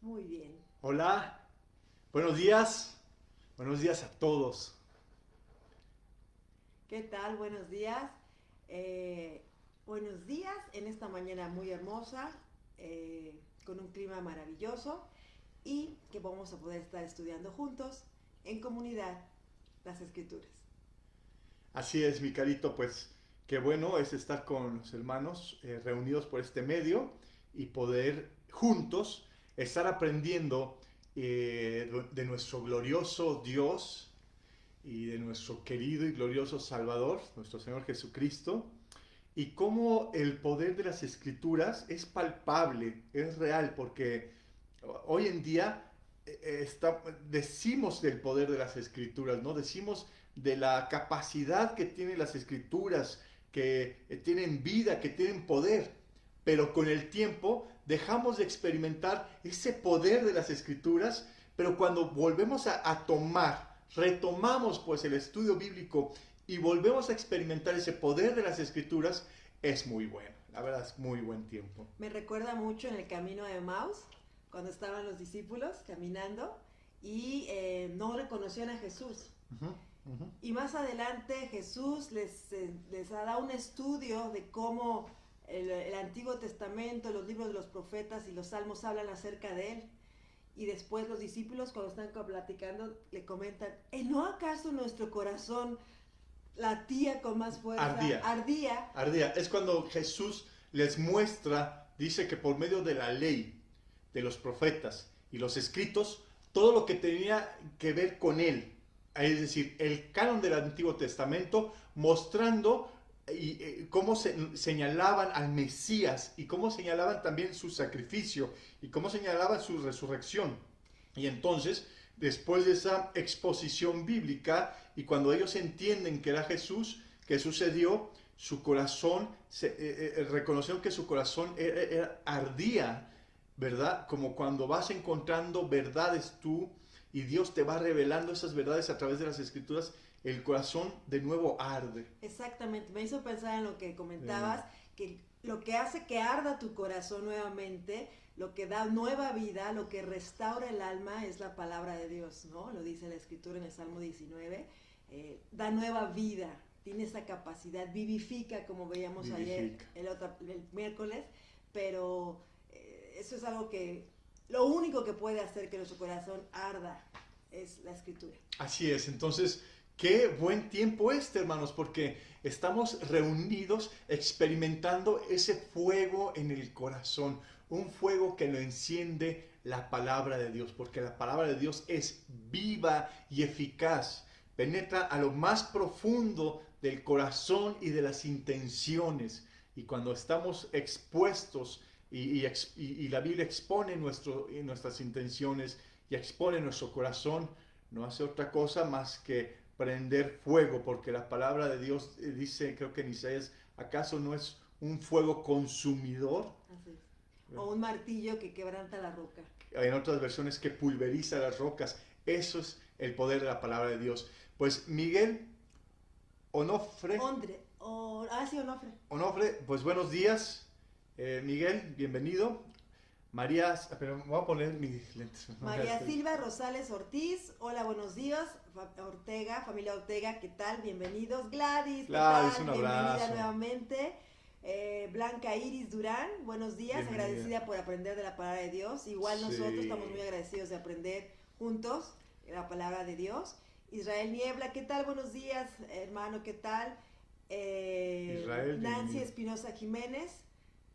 Muy bien. Hola, buenos días a todos. ¿Qué tal? Buenos días. Eh, Buenos días en esta mañana muy hermosa, con un clima maravilloso y que vamos a poder estar estudiando juntos en comunidad las escrituras. Así es, mi carito, pues qué bueno es estar con los hermanos reunidos por este medio y poder juntos estar aprendiendo de nuestro glorioso Dios y de nuestro querido y glorioso Salvador, nuestro Señor Jesucristo, y cómo el poder de las escrituras es palpable, es real, porque hoy en día decimos del poder de las escrituras, ¿no? Decimos de la capacidad que tienen las escrituras, que tienen vida, que tienen poder, pero con el tiempo dejamos de experimentar ese poder de las escrituras, pero cuando volvemos a tomar, retomamos pues el estudio bíblico y volvemos a experimentar ese poder de las escrituras, es muy bueno, la verdad es muy buen tiempo. Me recuerda mucho en el camino de Emmaus, cuando estaban los discípulos caminando y no reconocían a Jesús. Uh-huh, uh-huh. Y más adelante Jesús les da un estudio de cómo el Antiguo Testamento, los libros de los profetas y los salmos hablan acerca de él. Y después los discípulos cuando están platicando le comentan, ¿no acaso nuestro corazón latía con más fuerza? Ardía. Ardía. Ardía. Es cuando Jesús les muestra, dice que por medio de la ley, de los profetas y los escritos, todo lo que tenía que ver con él, es decir, el canon del Antiguo Testamento, mostrando cómo señalaban al Mesías y cómo señalaban también su sacrificio y cómo señalaban su resurrección. Y entonces, después de esa exposición bíblica y cuando ellos entienden que era Jesús, ¿qué sucedió? Su corazón, reconocieron que su corazón ardía, ¿verdad? Como cuando vas encontrando verdades tú y Dios te va revelando esas verdades a través de las escrituras, el corazón de nuevo arde. Exactamente, me hizo pensar en lo que comentabas, que lo que hace que arda tu corazón nuevamente, lo que da nueva vida, lo que restaura el alma es la palabra de Dios, ¿no? Lo dice la escritura en el Salmo 19, da nueva vida, tiene esa capacidad, vivifica como veíamos ayer, el miércoles, pero eso es algo que, lo único que puede hacer que nuestro corazón arda es la escritura. Así es, entonces, qué buen tiempo este, hermanos, porque estamos reunidos experimentando ese fuego en el corazón, un fuego que lo enciende la palabra de Dios, porque la palabra de Dios es viva y eficaz, penetra a lo más profundo del corazón y de las intenciones, y cuando estamos expuestos y la Biblia expone nuestras intenciones y expone nuestro corazón, no hace otra cosa más que prender fuego, porque la palabra de Dios dice, creo que en Isaías, ¿acaso no es un fuego consumidor? Así es. O un martillo que quebranta la roca. En otras versiones, que pulveriza las rocas. Eso es el poder de la palabra de Dios. Pues Miguel Onofre. Sí, Onofre. Onofre, pues buenos días. Miguel, bienvenido. María, pero voy a poner mis lentes. María Silva Rosales Ortiz, hola, buenos días. Ortega, familia Ortega, ¿qué tal? Bienvenidos. Gladys, ¿qué tal? Un Bienvenida abrazo. nuevamente. Blanca Iris Durán, buenos días, Bienvenida. agradecida por aprender de la palabra de Dios. Igual nosotros estamos muy agradecidos de aprender juntos la palabra de Dios. Israel Niebla, ¿qué tal? Buenos días, hermano, ¿qué tal? Nancy Espinosa Jiménez.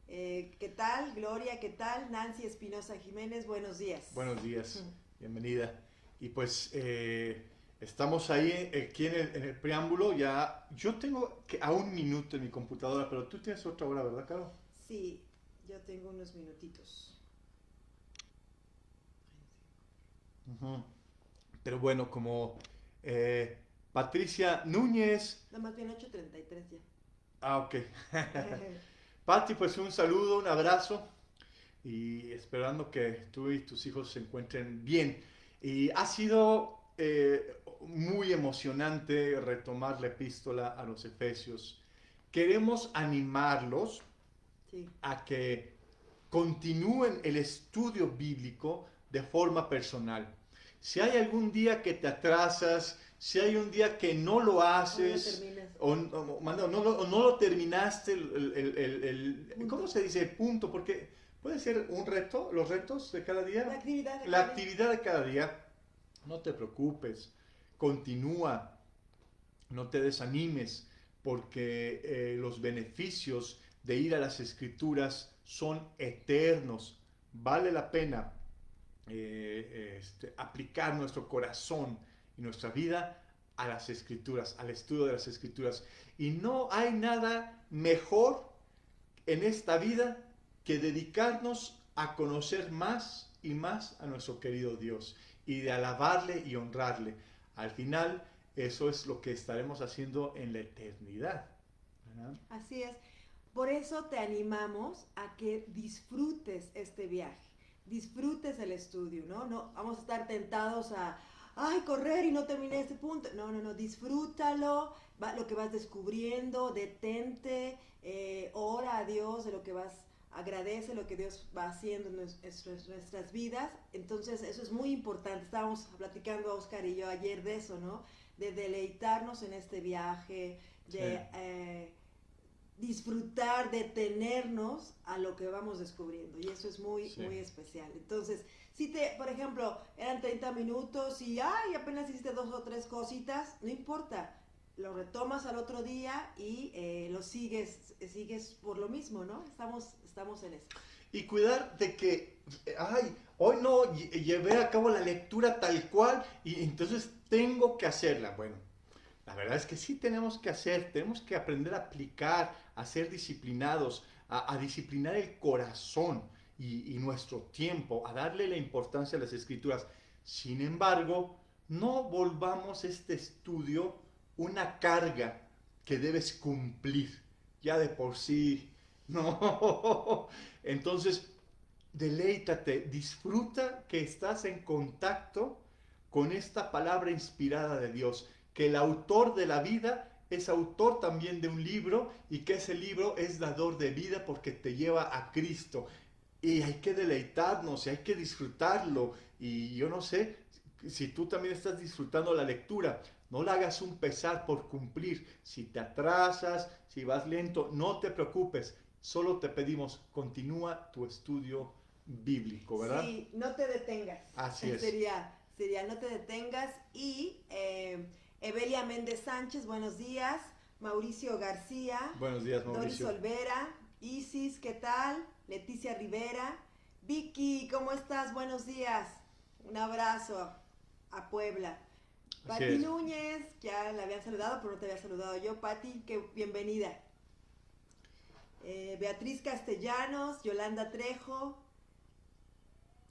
¿Qué tal? Gloria, ¿qué tal? Nancy Espinosa Jiménez, buenos días. Buenos días, bienvenida. Y pues estamos ahí, aquí en el preámbulo. Ya, yo tengo a un minuto en mi computadora, pero tú tienes otra hora, ¿verdad, Caro? Sí, yo tengo unos minutitos. Uh-huh. Pero bueno, como Patricia Núñez. No, más bien 8:33 ya. Ah, ok. Pati, pues un saludo, un abrazo y esperando que tú y tus hijos se encuentren bien. Y ha sido muy emocionante retomar la epístola a los Efesios. Queremos animarlos Sí. a que continúen el estudio bíblico de forma personal. Si hay algún día que te atrasas, si hay un día que no lo haces, no lo terminaste, ¿cómo se dice? El punto, porque puede ser un reto, los retos de cada día. La actividad de cada día. No te preocupes, continúa, no te desanimes, porque los beneficios de ir a las Escrituras son eternos. Vale la pena aplicar nuestro corazón y nuestra vida a las Escrituras, al estudio de las Escrituras. Y no hay nada mejor en esta vida que dedicarnos a conocer más y más a nuestro querido Dios y de alabarle y honrarle. Al final, eso es lo que estaremos haciendo en la eternidad, ¿verdad? Así es. Por eso te animamos a que disfrutes este viaje, disfrutes el estudio, ¿no? No vamos a estar tentados a, ay, correr y no terminé este punto. No, disfrútalo, lo que vas descubriendo, detente, ora a Dios de lo que vas, agradece lo que Dios va haciendo en nuestras vidas. Entonces eso es muy importante. Estábamos platicando Oscar y yo ayer de eso, ¿no? De deleitarnos en este viaje, de disfrutar, detenernos a lo que vamos descubriendo, y eso es muy especial. Entonces, si por ejemplo, eran 30 minutos y apenas hiciste 2 o 3 cositas, no importa, lo retomas al otro día y lo sigues por lo mismo, ¿no? Estamos en eso. Y cuidar de que, hoy no llevé a cabo la lectura tal cual y entonces tengo que hacerla. Bueno, la verdad es que sí tenemos que aprender a aplicar, a ser disciplinados, a disciplinar el corazón y nuestro tiempo, a darle la importancia a las Escrituras. Sin embargo, no volvamos este estudio una carga que debes cumplir ya de por sí. No. Entonces, deleítate, disfruta que estás en contacto con esta palabra inspirada de Dios, que el autor de la vida es autor también de un libro y que ese libro es dador de vida porque te lleva a Cristo. Y hay que deleitarnos y hay que disfrutarlo. Y yo no sé si tú también estás disfrutando la lectura. No la hagas un pesar por cumplir. Si te atrasas, si vas lento, no te preocupes. Solo te pedimos, continúa tu estudio bíblico, ¿verdad? Sí, no te detengas. Así es. Sería no te detengas. Y Evelia Méndez Sánchez, buenos días. Mauricio García. Buenos días, Mauricio. Doris Olvera. Isis, ¿qué tal? Leticia Rivera. Vicky, ¿cómo estás? Buenos días. Un abrazo a Puebla. Pati Núñez, ya la habían saludado, pero no te había saludado yo. Pati, bienvenida. Beatriz Castellanos, Yolanda Trejo,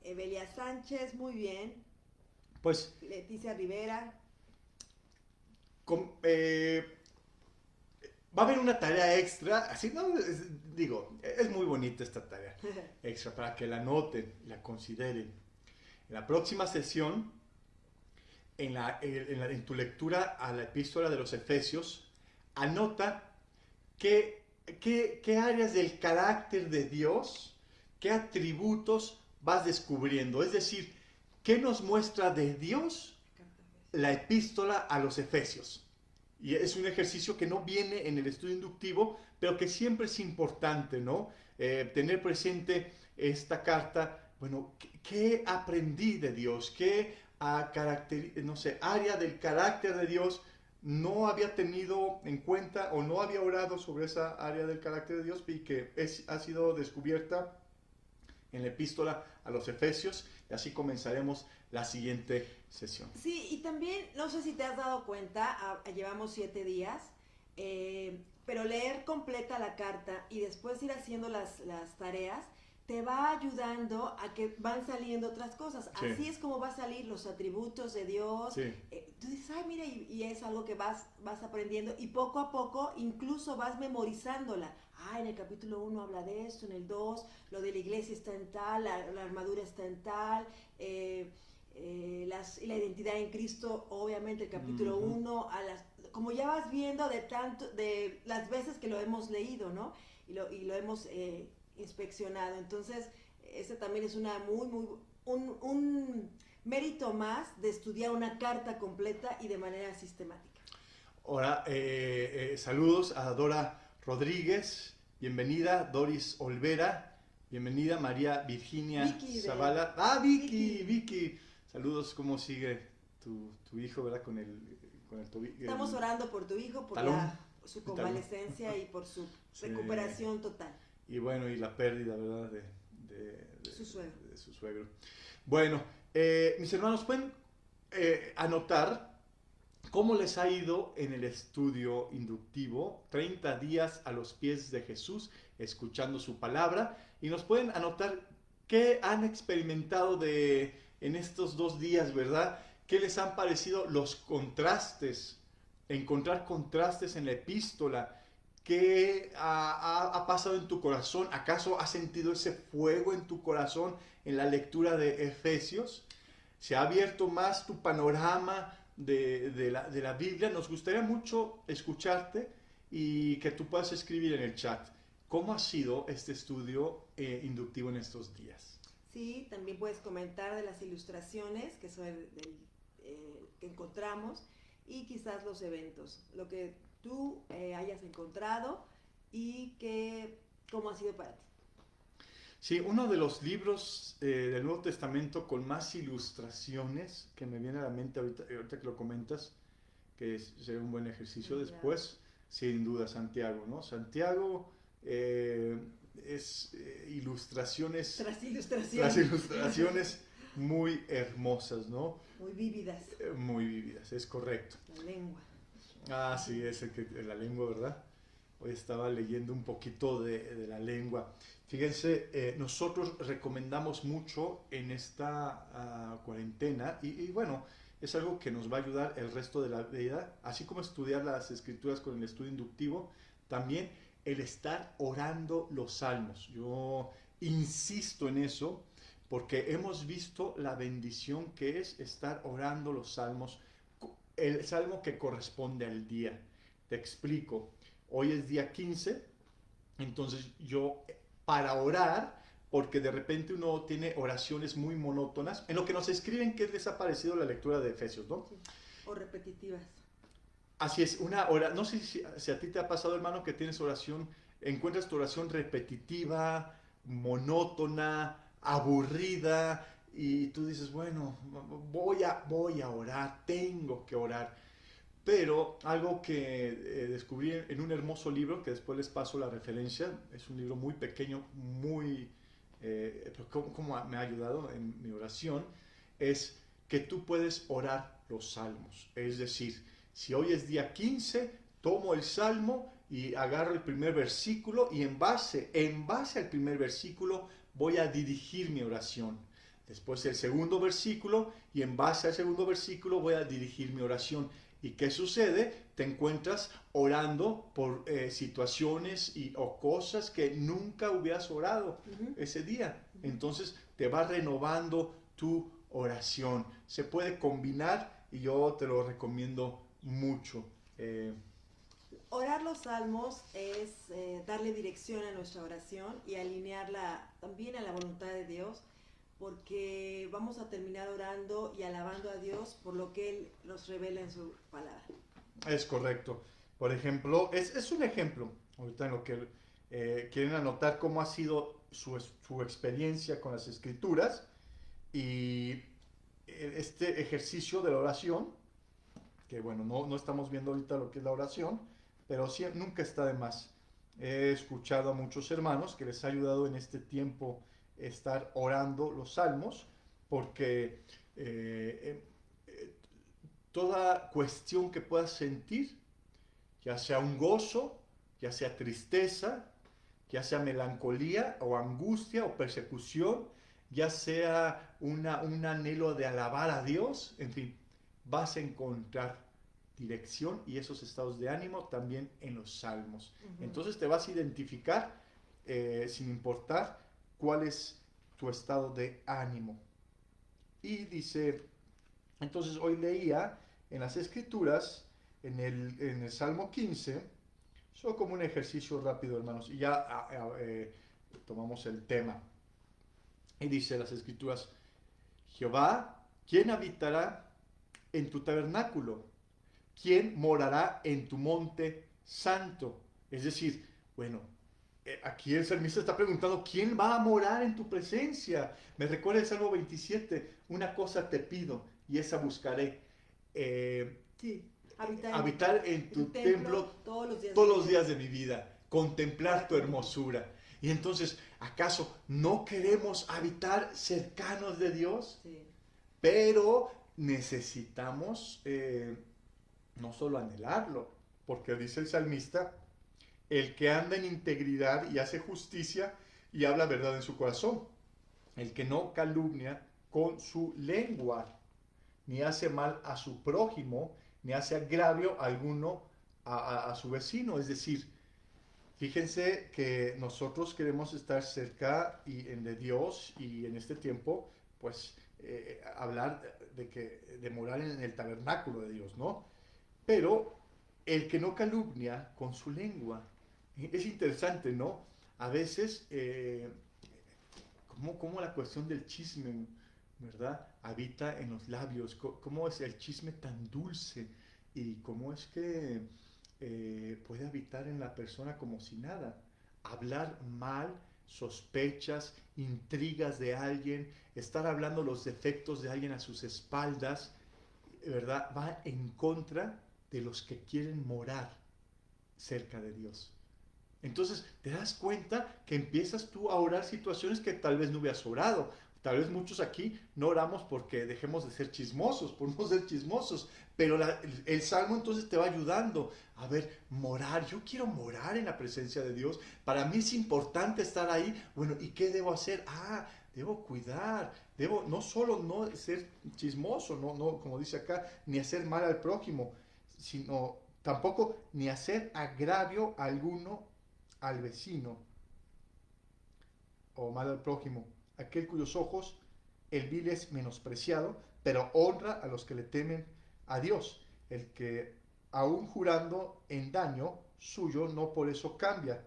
Evelia Sánchez, muy bien. Pues Leticia Rivera. Va a haber una tarea extra, así no, es muy bonita esta tarea extra para que la noten, la consideren. En la próxima sesión, en tu lectura a la epístola de los Efesios, anota qué áreas del carácter de Dios, qué atributos vas descubriendo. Es decir, ¿qué nos muestra de Dios la epístola a los Efesios? Y es un ejercicio que no viene en el estudio inductivo, pero que siempre es importante, ¿no? Tener presente esta carta. Bueno, ¿qué aprendí de Dios? ¿Qué área del carácter de Dios no había tenido en cuenta o no había orado sobre esa área del carácter de Dios y que ha sido descubierta en la epístola a los Efesios? Y así comenzaremos la siguiente sesión. Sí, y también, no sé si te has dado cuenta, llevamos 7 días, pero leer completa la carta y después ir haciendo las tareas, te va ayudando a que van saliendo otras cosas. Sí. Así es como va a salir los atributos de Dios. Sí. Tú dices, mira, y es algo que vas aprendiendo y poco a poco incluso vas memorizándola. En el capítulo 1 habla de esto, en el 2, lo de la iglesia está en tal, la armadura está en tal, la identidad en Cristo, obviamente el capítulo 1, como ya vas viendo de las veces que lo hemos leído, ¿no? Y lo hemos inspeccionado. Entonces, esa también es una muy, muy un mérito más de estudiar una carta completa y de manera sistemática. Ahora, saludos a Dora Rodríguez, bienvenida, Doris Olvera, bienvenida, María Virginia Vicky Zavala. Vicky. Saludos, ¿cómo sigue tu hijo, verdad? Con el tobillo. Estamos orando por tu hijo, por su convalescencia y por su recuperación total. Y bueno, y la pérdida, ¿verdad? De su suegro. Bueno, mis hermanos, pueden anotar cómo les ha ido en el estudio inductivo, 30 días a los pies de Jesús, escuchando su palabra, y nos pueden anotar qué han experimentado en estos 2 días, ¿verdad? ¿Qué les han parecido los contrastes? Encontrar contrastes en la epístola. ¿Qué ha pasado en tu corazón? ¿Acaso has sentido ese fuego en tu corazón en la lectura de Efesios? ¿Se ha abierto más tu panorama de la Biblia? Nos gustaría mucho escucharte y que tú puedas escribir en el chat. ¿Cómo ha sido este estudio inductivo en estos días? Sí, también puedes comentar de las ilustraciones que que encontramos y quizás los eventos, lo que tú hayas encontrado y cómo ha sido para ti. Sí, uno de los libros del Nuevo Testamento con más ilustraciones que me viene a la mente ahorita que lo comentas, que sería un buen ejercicio después, sin duda Santiago, ¿no? Santiago es ilustraciones tras ilustraciones muy hermosas, ¿no? Muy vívidas. Muy vívidas, es correcto. La lengua. Ah, sí, la lengua, ¿verdad? Hoy estaba leyendo un poquito de la lengua. Fíjense, nosotros recomendamos mucho en esta cuarentena y bueno, es algo que nos va a ayudar el resto de la vida, así como estudiar las escrituras con el estudio inductivo, también el estar orando los salmos. Yo insisto en eso porque hemos visto la bendición que es estar orando los salmos, el salmo que corresponde al día. Te explico. Hoy es día 15, entonces yo para orar, porque de repente uno tiene oraciones muy monótonas, en lo que nos escriben que les ha parecido la lectura de Efesios, ¿no? Sí. O repetitivas. Así es, no sé si a ti te ha pasado, hermano, que tienes oración, encuentras tu oración repetitiva, monótona, aburrida, y tú dices, bueno, voy a orar, tengo que orar. Pero algo que descubrí en un hermoso libro, que después les paso la referencia, es un libro muy pequeño, como me ha ayudado en mi oración, es que tú puedes orar los salmos. Es decir, si hoy es día 15, tomo el salmo y agarro el primer versículo y en base al primer versículo voy a dirigir mi oración. Después el segundo versículo y en base al segundo versículo voy a dirigir mi oración. ¿Y qué sucede? Te encuentras orando por situaciones o cosas que nunca hubieras orado ese día. Entonces te va renovando tu oración. Se puede combinar y yo te lo recomiendo mucho. Orar los salmos es darle dirección a nuestra oración y alinearla también a la voluntad de Dios, porque vamos a terminar orando y alabando a Dios por lo que Él nos revela en su palabra. Es correcto. Por ejemplo, es un ejemplo, ahorita en lo que quieren anotar cómo ha sido su experiencia con las escrituras y este ejercicio de la oración, que bueno, no estamos viendo ahorita lo que es la oración, pero sí, nunca está de más. He escuchado a muchos hermanos que les ha ayudado en este tiempo estar orando los salmos, porque toda cuestión que puedas sentir, ya sea un gozo, ya sea tristeza, ya sea melancolía o angustia o persecución, ya sea un anhelo de alabar a Dios, en fin, vas a encontrar dirección y esos estados de ánimo también en los salmos. Entonces te vas a identificar sin importar cuál es tu estado de ánimo. Y dice, entonces hoy leía en las escrituras, en el Salmo 15, solo como un ejercicio rápido, hermanos, y ya tomamos el tema. Y dice las escrituras, Jehová, ¿quién habitará en tu tabernáculo? ¿Quién morará en tu monte santo? Es decir, bueno, aquí el salmista está preguntando, ¿quién va a morar en tu presencia? Me recuerda el Salmo 27, una cosa te pido y esa buscaré. Sí, Habitar en tu templo todos todos los días de mi vida, contemplar tu Para hermosura. Y entonces, ¿acaso no queremos habitar cercanos de Dios? Sí. Pero necesitamos no solo anhelarlo, porque dice el salmista, el que anda en integridad y hace justicia y habla verdad en su corazón, el que no calumnia con su lengua, ni hace mal a su prójimo, ni hace agravio alguno a su vecino. Es decir, fíjense que nosotros queremos estar cerca de Dios y en este tiempo, pues, hablar de morar en el tabernáculo de Dios, ¿no? Pero el que no calumnia con su lengua, es interesante, ¿no? A veces, como la cuestión del chisme, ¿verdad? Habita en los labios, cómo es el chisme tan dulce y cómo es que puede habitar en la persona como si nada. Hablar mal, sospechas, intrigas de alguien, estar hablando los defectos de alguien a sus espaldas, ¿verdad? Va en contra de los que quieren morar cerca de Dios. Entonces te das cuenta que empiezas tú a orar situaciones que tal vez no hubieras orado. Tal vez muchos aquí no oramos porque dejemos de ser chismosos, por no ser chismosos, pero el Salmo entonces te va ayudando a ver, morar. Yo quiero morar en la presencia de Dios. Para mí es importante estar ahí. Bueno, ¿y qué debo hacer? Debo cuidar, debo no solo no ser chismoso, no, como dice acá, ni hacer mal al prójimo, sino tampoco ni hacer agravio alguno al vecino o mal al prójimo, aquel cuyos ojos el vil es menospreciado, pero honra a los que le temen a Dios, el que aun jurando en daño suyo no por eso cambia.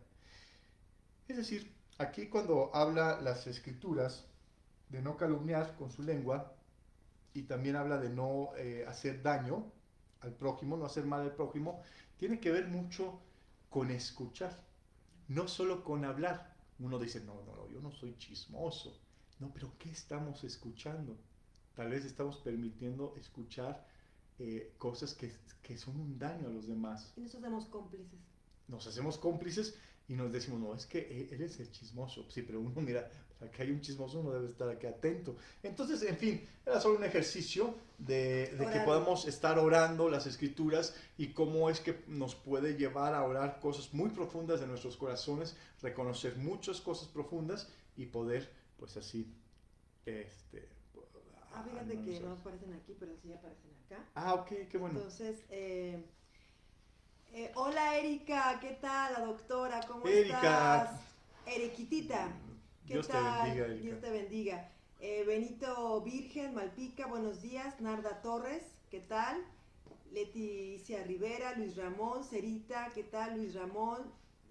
Es decir, aquí cuando habla las escrituras de no calumniar con su lengua y también habla de no hacer daño al prójimo, no hacer mal al prójimo, tiene que ver mucho con escuchar, no solo con hablar. Uno dice, no, yo no soy chismoso. No, pero ¿qué estamos escuchando? Tal vez estamos permitiendo escuchar cosas que son un daño a los demás. Y nos hacemos cómplices. Nos hacemos cómplices y nos decimos, no, es que él es el chismoso. Sí, pero uno mira, acá hay un chismoso, uno debe estar aquí atento. Entonces, en fin, era solo un ejercicio de que podamos estar orando las escrituras y cómo es que nos puede llevar a orar cosas muy profundas de nuestros corazones, reconocer muchas cosas profundas y poder, pues así, fíjate que no aparecen aquí, pero sí aparecen acá. Ok, qué bueno. Entonces, hola Erika, ¿qué tal? La doctora, ¿cómo Erika. estás? Eriquitita, ¿qué Dios tal? te bendiga, Erika. Dios te bendiga. Benito Virgen, Malpica, buenos días. Narda Torres, ¿qué tal? Leticia Rivera, Luis Ramón, Cerita, ¿qué tal? Luis Ramón,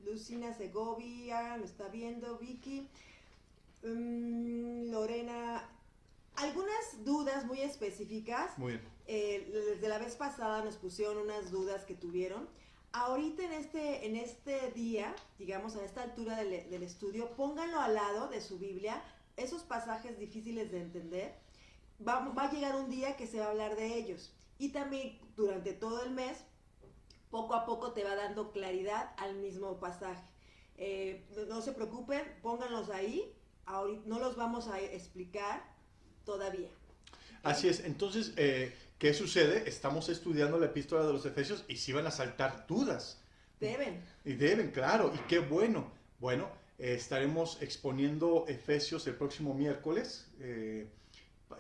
Lucina Segovia, lo está viendo, Vicky, Lorena. Algunas dudas muy específicas. Muy bien. Desde la vez pasada nos pusieron unas dudas que tuvieron. Ahorita en este día, digamos a esta altura del estudio, pónganlo al lado de su Biblia, esos pasajes difíciles de entender. Va a llegar un día que se va a hablar de ellos. Y también durante todo el mes, poco a poco te va dando claridad al mismo pasaje. No se preocupen, pónganlos ahí. Ahorita no los vamos a explicar todavía. Así es, entonces, ¿qué sucede? Estamos estudiando la epístola de los Efesios y si van a saltar dudas. Deben, claro, y qué bueno. Bueno, estaremos exponiendo Efesios el próximo miércoles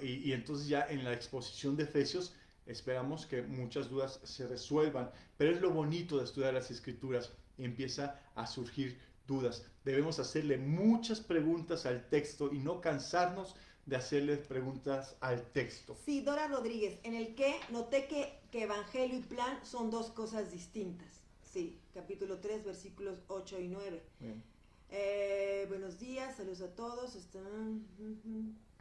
y entonces ya en la exposición de Efesios esperamos que muchas dudas se resuelvan. Pero es lo bonito de estudiar las Escrituras, empieza a surgir dudas. Debemos hacerle muchas preguntas al texto y no cansarnos de hacerles preguntas al texto. Sí, Dora Rodríguez, en el que noté que evangelio y plan son dos cosas distintas. Sí, capítulo 3, versículos 8 y 9. Bien. Buenos días, saludos a todos.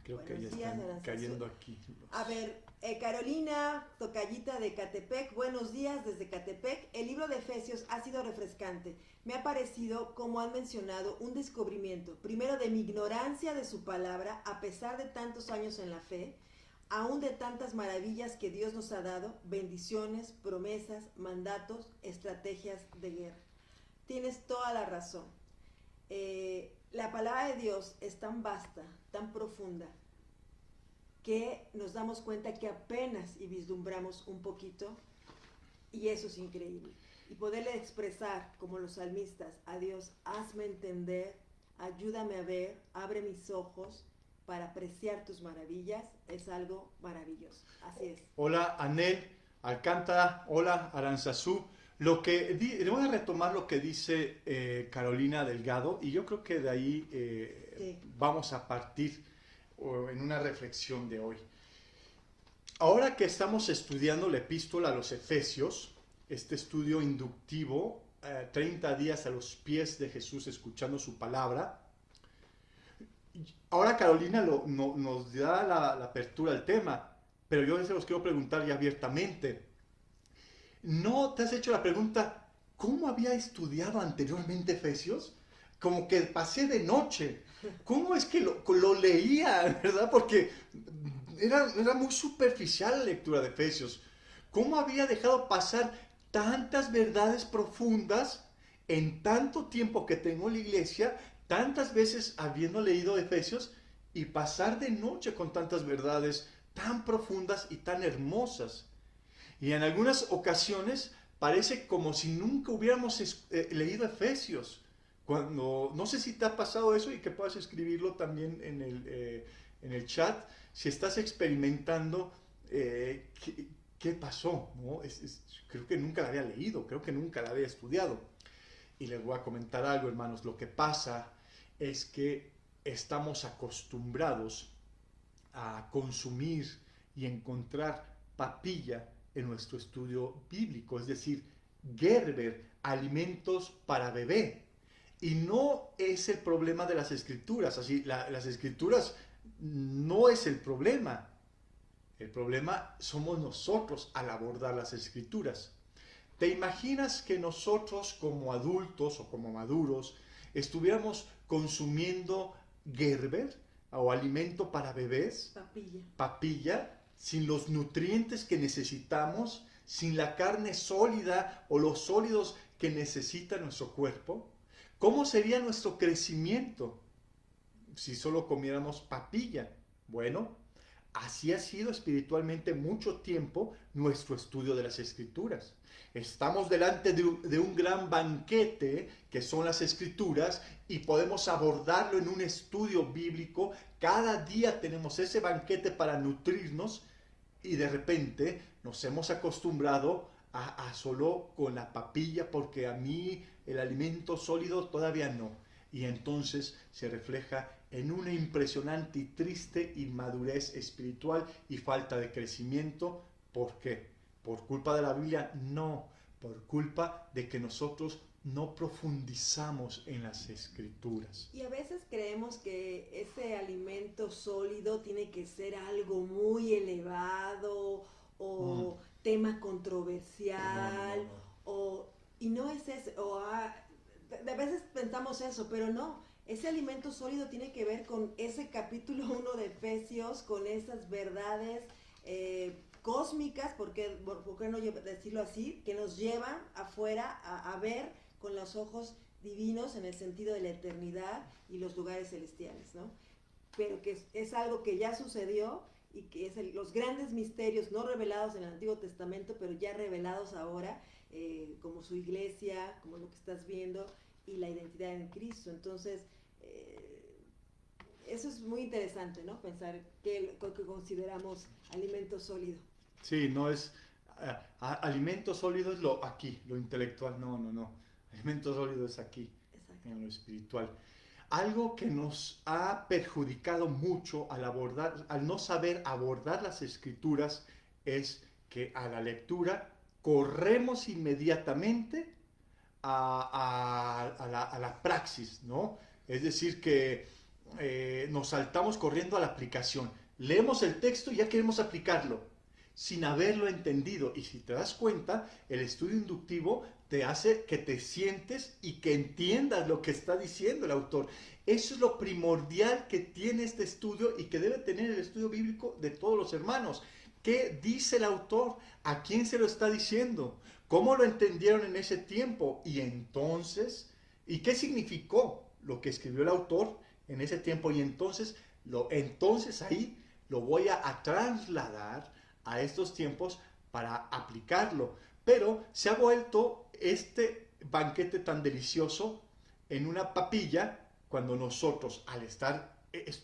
Creo que ya Buenos días, están Aranzazu. cayendo aquí. A ver, Carolina Tocayita de Catepec, buenos días desde Catepec. El libro de Efesios ha sido refrescante. Me ha parecido, como han mencionado, un descubrimiento, primero de mi ignorancia de su palabra, a pesar de tantos años en la fe, aún de tantas maravillas que Dios nos ha dado, bendiciones, promesas, mandatos, estrategias de guerra. Tienes toda la razón. La palabra de Dios es tan vasta, tan profunda, que nos damos cuenta que apenas y vislumbramos un poquito, y eso es increíble. Y poderle expresar, como los salmistas, a Dios, hazme entender, ayúdame a ver, abre mis ojos para apreciar tus maravillas, es algo maravilloso. Así es. Hola, Anel Alcántara, hola, Aranzazú. Voy a retomar lo que dice Carolina Delgado, y yo creo que de ahí Sí. vamos a partir en una reflexión de hoy. Ahora que estamos estudiando la epístola a los Efesios, este estudio inductivo, 30 días a los pies de Jesús escuchando su palabra, ahora Carolina nos da la apertura al tema, pero yo se los quiero preguntar ya abiertamente. ¿No te has hecho la pregunta, cómo había estudiado anteriormente Efesios? Como que pasé de noche. ¿Cómo es que lo leía, verdad? Porque era muy superficial la lectura de Efesios. ¿Cómo había dejado pasar tantas verdades profundas en tanto tiempo que tengo en la iglesia, tantas veces habiendo leído Efesios, y pasar de noche con tantas verdades tan profundas y tan hermosas? Y en algunas ocasiones parece como si nunca hubiéramos leído Efesios. Cuando, no sé si te ha pasado eso, y que puedas escribirlo también en el chat, si estás experimentando qué pasó, ¿no? Creo que nunca la había leído, creo que nunca la había estudiado. Y les voy a comentar algo, hermanos. Lo que pasa es que estamos acostumbrados a consumir y encontrar papilla en nuestro estudio bíblico, es decir, Gerber, alimentos para bebé. Y no es el problema de las escrituras, así, las escrituras no es el problema somos nosotros al abordar las escrituras. ¿Te imaginas que nosotros como adultos o como maduros estuviéramos consumiendo Gerber o alimento para bebés? Papilla, sin los nutrientes que necesitamos, sin la carne sólida o los sólidos que necesita nuestro cuerpo. ¿Cómo sería nuestro crecimiento si solo comiéramos papilla? Bueno, así ha sido espiritualmente mucho tiempo nuestro estudio de las Escrituras. Estamos delante de un gran banquete que son las Escrituras, y podemos abordarlo en un estudio bíblico. Cada día tenemos ese banquete para nutrirnos, y de repente nos hemos acostumbrado a solo con la papilla, porque a mí el alimento sólido todavía no. Y entonces se refleja en una impresionante y triste inmadurez espiritual y falta de crecimiento. ¿Por qué? ¿Por culpa de la Biblia? No, por culpa de que nosotros no profundizamos en las Escrituras. Y a veces creemos que ese alimento sólido tiene que ser algo muy elevado o tema controversial, y no es eso, de veces pensamos eso, pero no. Ese alimento sólido tiene que ver con ese capítulo 1 de Efesios, con esas verdades cósmicas, ¿por qué no decirlo así? Que nos llevan afuera a ver con los ojos divinos en el sentido de la eternidad y los lugares celestiales, ¿no? Pero que es algo que ya sucedió, y que es los grandes misterios no revelados en el Antiguo Testamento, pero ya revelados ahora, como su iglesia, como lo que estás viendo, y la identidad en Cristo. Entonces, eso es muy interesante, ¿no? Pensar que consideramos alimento sólido. Sí, no es alimento sólido es lo intelectual, no. Alimento sólido es aquí, en lo espiritual. Algo que nos ha perjudicado mucho al no saber abordar las Escrituras, es que a la lectura corremos inmediatamente a la praxis, ¿no? Es decir, que nos saltamos corriendo a la aplicación. Leemos el texto y ya queremos aplicarlo, sin haberlo entendido. Y si te das cuenta, el estudio inductivo te hace que te sientes y que entiendas lo que está diciendo el autor. Eso es lo primordial que tiene este estudio y que debe tener el estudio bíblico de todos los hermanos. ¿Qué dice el autor? ¿A quién se lo está diciendo? ¿Cómo lo entendieron en ese tiempo? Y entonces, ¿y qué significó lo que escribió el autor en ese tiempo? Y entonces ahí lo voy a trasladar a estos tiempos para aplicarlo. Pero se ha vuelto este banquete tan delicioso en una papilla cuando nosotros, al estar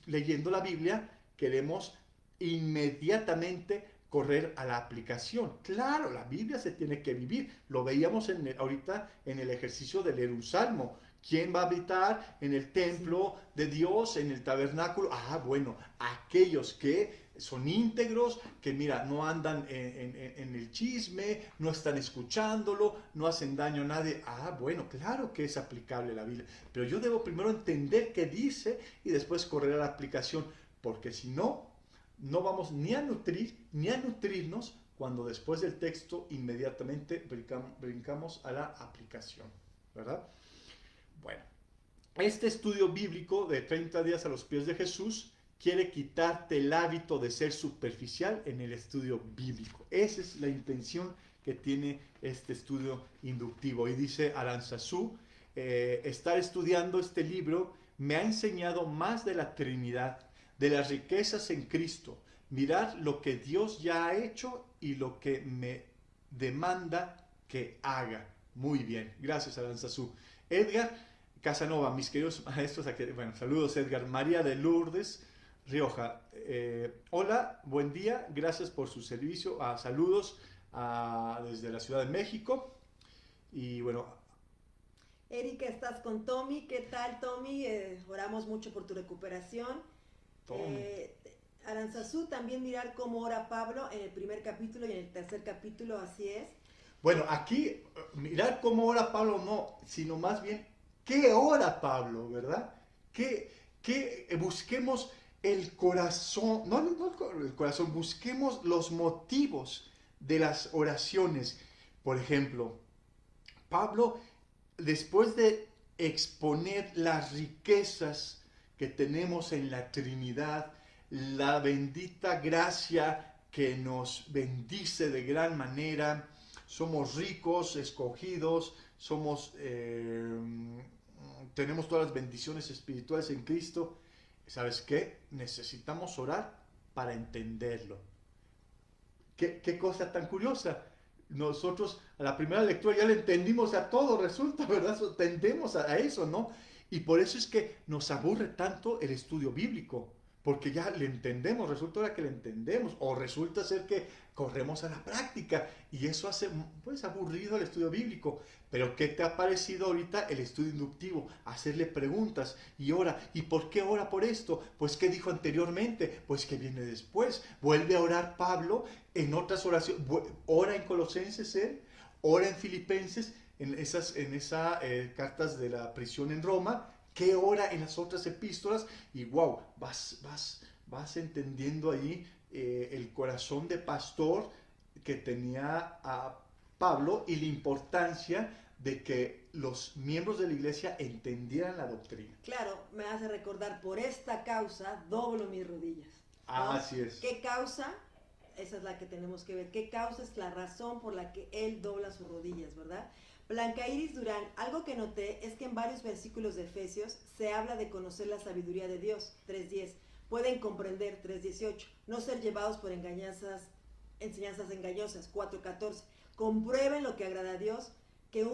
leyendo la Biblia, queremos inmediatamente correr a la aplicación. Claro, la Biblia se tiene que vivir. Lo veíamos ahorita en el ejercicio de leer un salmo. ¿Quién va a habitar en el templo de Dios, en el tabernáculo? Bueno, aquellos que son íntegros, que mira, no andan en el chisme, no están escuchándolo, no hacen daño a nadie. Bueno, claro que es aplicable la Biblia, pero yo debo primero entender qué dice y después correr a la aplicación, porque si no, no vamos ni a nutrir, ni a nutrirnos, cuando después del texto inmediatamente brincamos a la aplicación, ¿verdad? Bueno, este estudio bíblico de 30 días a los pies de Jesús quiere quitarte el hábito de ser superficial en el estudio bíblico. Esa es la intención que tiene este estudio inductivo. Y dice Aranzazú, estar estudiando este libro me ha enseñado más de la Trinidad, de las riquezas en Cristo, mirar lo que Dios ya ha hecho y lo que me demanda que haga. Muy bien, gracias Aranzazú. Edgar Casanova, mis queridos maestros, bueno, saludos Edgar. María de Lourdes Rioja, hola, buen día, gracias por su servicio, saludos desde la Ciudad de México. Y bueno, Erika, estás con Tommy. ¿Qué tal, Tommy? Oramos mucho por tu recuperación. Aranzazú, también mirar cómo ora Pablo en el primer capítulo y en el tercer capítulo, así es. Bueno, aquí mirar cómo ora Pablo no, sino más bien qué ora Pablo, ¿verdad? Que busquemos el corazón, no el corazón, busquemos los motivos de las oraciones. Por ejemplo, Pablo, después de exponer las riquezas que tenemos en la Trinidad, la bendita gracia que nos bendice de gran manera, somos ricos, escogidos, tenemos todas las bendiciones espirituales en Cristo. ¿Sabes qué? Necesitamos orar para entenderlo. ¿Qué cosa tan curiosa? Nosotros a la primera lectura ya le entendimos a todo, resulta, ¿verdad? Tendemos a eso, ¿no? Y por eso es que nos aburre tanto el estudio bíblico, porque ya le entendemos, resulta ahora que le entendemos, o resulta ser que corremos a la práctica, y eso hace, pues, aburrido el estudio bíblico. Pero ¿qué te ha parecido ahorita el estudio inductivo? Hacerle preguntas, y ora, ¿y por qué ora por esto? Pues, ¿qué dijo anteriormente? Pues, ¿qué viene después? Vuelve a orar Pablo en otras oraciones, ora en Colosenses él, ora en Filipenses, en esas cartas de la prisión en Roma, que ora en las otras epístolas, y wow, vas entendiendo ahí el corazón de pastor que tenía a Pablo y la importancia de que los miembros de la iglesia entendieran la doctrina. Claro, me hace recordar, por esta causa doblo mis rodillas, ¿no? Así es. ¿Qué causa? Esa es la que tenemos que ver. ¿Qué causa es la razón por la que él dobla sus rodillas, verdad? Blanca Iris Durán, algo que noté es que en varios versículos de Efesios se habla de conocer la sabiduría de Dios, 3.10. Pueden comprender, 3.18. No ser llevados por enseñanzas engañosas, 4.14. Comprueben lo que agrada a Dios, qué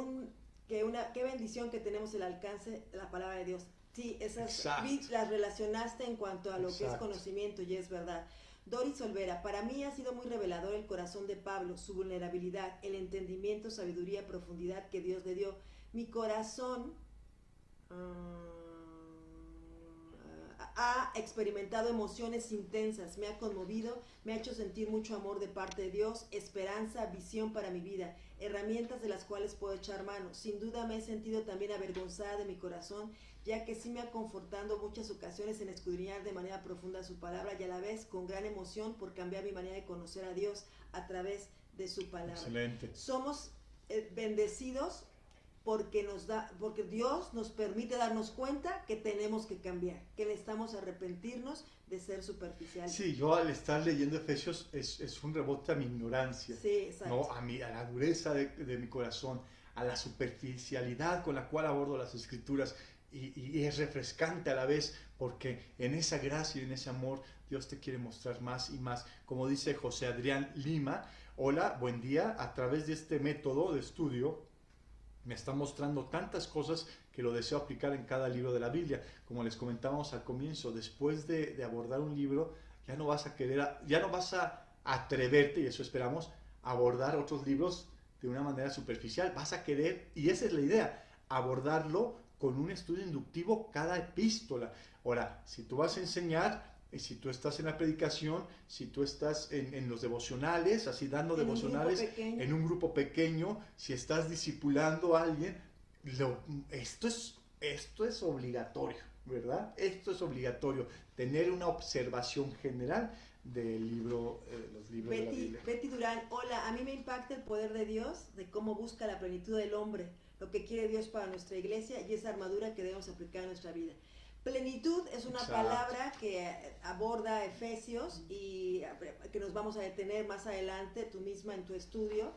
bendición que tenemos el alcance de la palabra de Dios. Sí, esas las relacionaste en cuanto a lo que es conocimiento y es verdad. Doris Olvera, para mí ha sido muy revelador el corazón de Pablo, su vulnerabilidad, el entendimiento, sabiduría, profundidad que Dios le dio. Mi corazón ha experimentado emociones intensas, me ha conmovido, me ha hecho sentir mucho amor de parte de Dios, esperanza, visión para mi vida, herramientas de las cuales puedo echar mano. Sin duda me he sentido también avergonzada de mi corazón, ya que sí me ha confortado muchas ocasiones en escudriñar de manera profunda su palabra y a la vez con gran emoción por cambiar mi manera de conocer a Dios a través de su palabra. Excelente. Somos bendecidos porque Dios nos permite darnos cuenta que tenemos que cambiar, que necesitamos arrepentirnos de ser superficiales. Sí, yo al estar leyendo Efesios es un rebote a mi ignorancia, Sí, exacto. ¿no? A la dureza de mi corazón, a la superficialidad con la cual abordo las Escrituras y es refrescante a la vez porque en esa gracia y en ese amor Dios te quiere mostrar más y más. Como dice José Adrián Lima, hola, buen día, a través de este método de estudio me está mostrando tantas cosas que lo deseo aplicar en cada libro de la Biblia. Como les comentábamos al comienzo, después de abordar un libro, ya no vas a atreverte, y eso esperamos, a abordar otros libros de una manera superficial. Vas a querer, y esa es la idea, abordarlo con un estudio inductivo cada epístola. Ahora, si tú vas a enseñar, si tú estás en la predicación, si tú estás en los devocionales, así dando devocionales en un grupo pequeño, si estás discipulando a alguien, esto es obligatorio, ¿verdad? Esto es obligatorio, tener una observación general del libro, los libros de la Biblia. Betty Durán, hola, a mí me impacta el poder de Dios, de cómo busca la plenitud del hombre, lo que quiere Dios para nuestra iglesia y esa armadura que debemos aplicar en nuestra vida. Plenitud es una palabra que aborda Efesios y que nos vamos a detener más adelante, tú misma en tu estudio,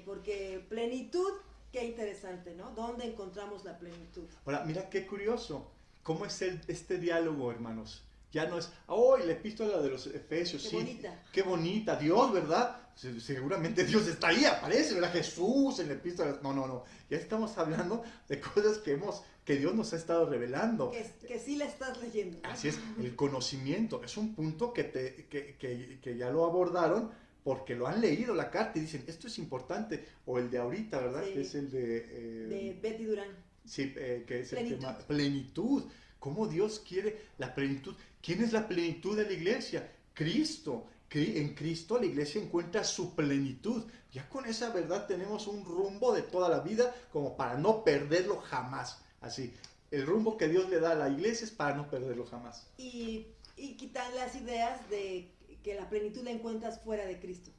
porque plenitud, qué interesante, ¿no? ¿Dónde encontramos la plenitud? Ahora, mira qué curioso, cómo es este diálogo, hermanos. Ya no es, la epístola de los Efesios, qué sí, bonita. Qué bonita, Dios, ¿verdad? Seguramente Dios está ahí, aparece, ¿verdad? Jesús en la epístola. No, ya estamos hablando de cosas que Dios nos ha estado revelando. Que sí la estás leyendo, ¿no? Así es, el conocimiento es un punto que ya lo abordaron porque lo han leído la carta y dicen, esto es importante, o el de ahorita, ¿verdad? Sí, que es el de Betty Durán. Sí, que es plenitud. El tema plenitud. ¿Cómo Dios quiere la plenitud? ¿Quién es la plenitud de la iglesia? Cristo. En Cristo la iglesia encuentra su plenitud. Ya con esa verdad tenemos un rumbo de toda la vida como para no perderlo jamás. Así, el rumbo que Dios le da a la iglesia es para no perderlo jamás. Y quitar las ideas de que la plenitud la encuentras fuera de Cristo.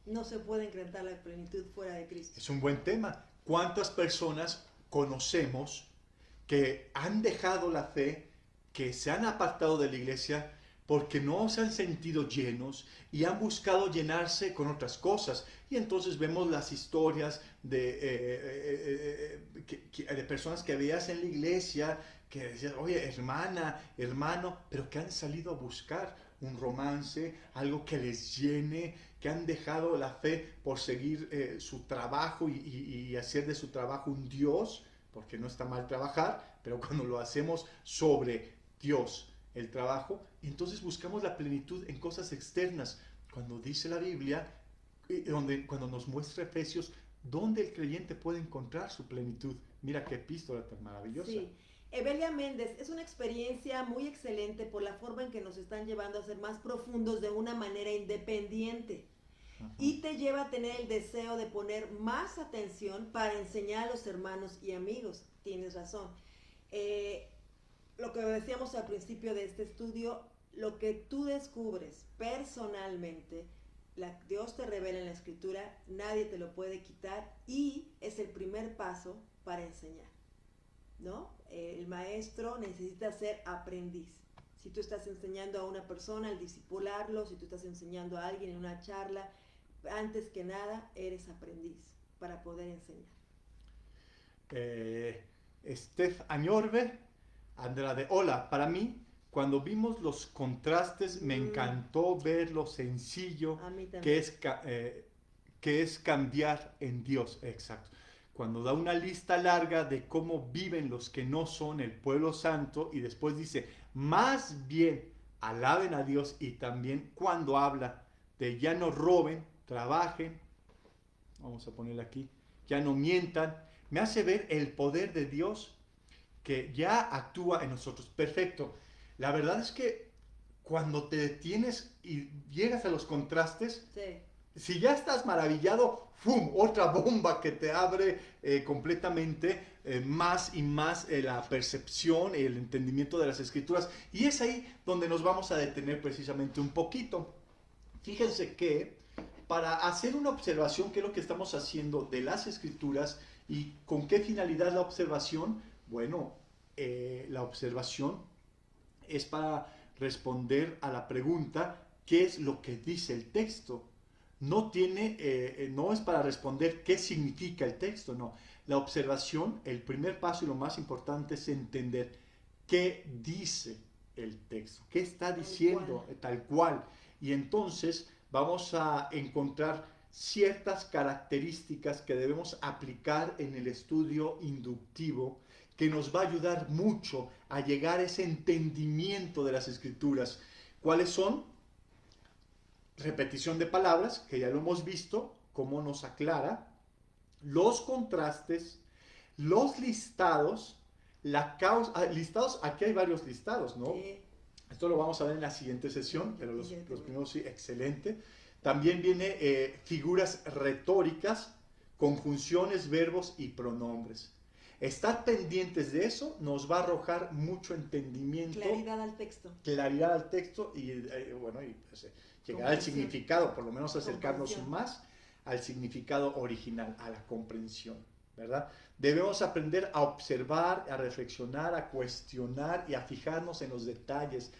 No se puede encontrar la plenitud fuera de Cristo. Es un buen tema. ¿Cuántas personas conocemos que han dejado la fe, que se han apartado de la iglesia porque no se han sentido llenos y han buscado llenarse con otras cosas? Y entonces vemos las historias de personas que veías en la iglesia, que decían, oye, hermana, hermano, pero que han salido a buscar un romance, algo que les llene, que han dejado la fe por seguir su trabajo y hacer de su trabajo un Dios, porque no está mal trabajar, pero cuando lo hacemos sobre Dios, el trabajo, entonces buscamos la plenitud en cosas externas. Cuando dice la Biblia, cuando nos muestra Efesios, ¿dónde el creyente puede encontrar su plenitud? Mira qué epístola tan maravillosa. Sí. Evelia Méndez, es una experiencia muy excelente por la forma en que nos están llevando a ser más profundos de una manera independiente. Y te lleva a tener el deseo de poner más atención para enseñar a los hermanos y amigos. Tienes razón. Lo que decíamos al principio de este estudio, lo que tú descubres personalmente, Dios te revela en la Escritura, nadie te lo puede quitar y es el primer paso para enseñar, ¿no? El maestro necesita ser aprendiz. Si tú estás enseñando a una persona, al discipularlo, si tú estás enseñando a alguien en una charla, antes que nada eres aprendiz para poder enseñar. Steph Añorbe, Andrade, hola, para mí, cuando vimos los contrastes, me encantó ver lo sencillo que es cambiar en Dios. Exacto. Cuando da una lista larga de cómo viven los que no son el pueblo santo y después dice, más bien alaben a Dios, y también cuando habla de ya no roben, trabajen, vamos a ponerle aquí, ya no mientan, me hace ver el poder de Dios que ya actúa en nosotros. Perfecto. la verdad es que cuando te detienes y llegas a los contrastes, Sí. si ya estás maravillado, ¡fum! Otra bomba que te abre completamente más y más la percepción, el entendimiento de las escrituras. Y es ahí donde nos vamos a detener precisamente un poquito. Fíjense que para hacer una observación, ¿qué es lo que estamos haciendo de las escrituras y con qué finalidad la observación? Bueno, la observación es para responder a la pregunta, ¿qué es lo que dice el texto? No es para responder qué significa el texto, no. La observación, el primer paso y lo más importante es entender qué dice el texto, qué está diciendo tal cual. Y entonces vamos a encontrar ciertas características que debemos aplicar en el estudio inductivo que nos va a ayudar mucho a llegar a ese entendimiento de las escrituras. ¿Cuáles son? Repetición de palabras, que ya lo hemos visto, cómo nos aclara, los contrastes, los listados, la causa, listados, aquí hay varios listados, ¿no? Sí. Esto lo vamos a ver en la siguiente sesión, pero los primeros sí, excelente. También viene figuras retóricas, conjunciones, verbos y pronombres. Estar pendientes de eso nos va a arrojar mucho entendimiento. Claridad al texto. Claridad al texto y bueno, y pues, llegar al significado, por lo menos acercarnos más al significado original, a la comprensión, ¿verdad? Debemos aprender a observar, a reflexionar, a cuestionar y a fijarnos en los detalles.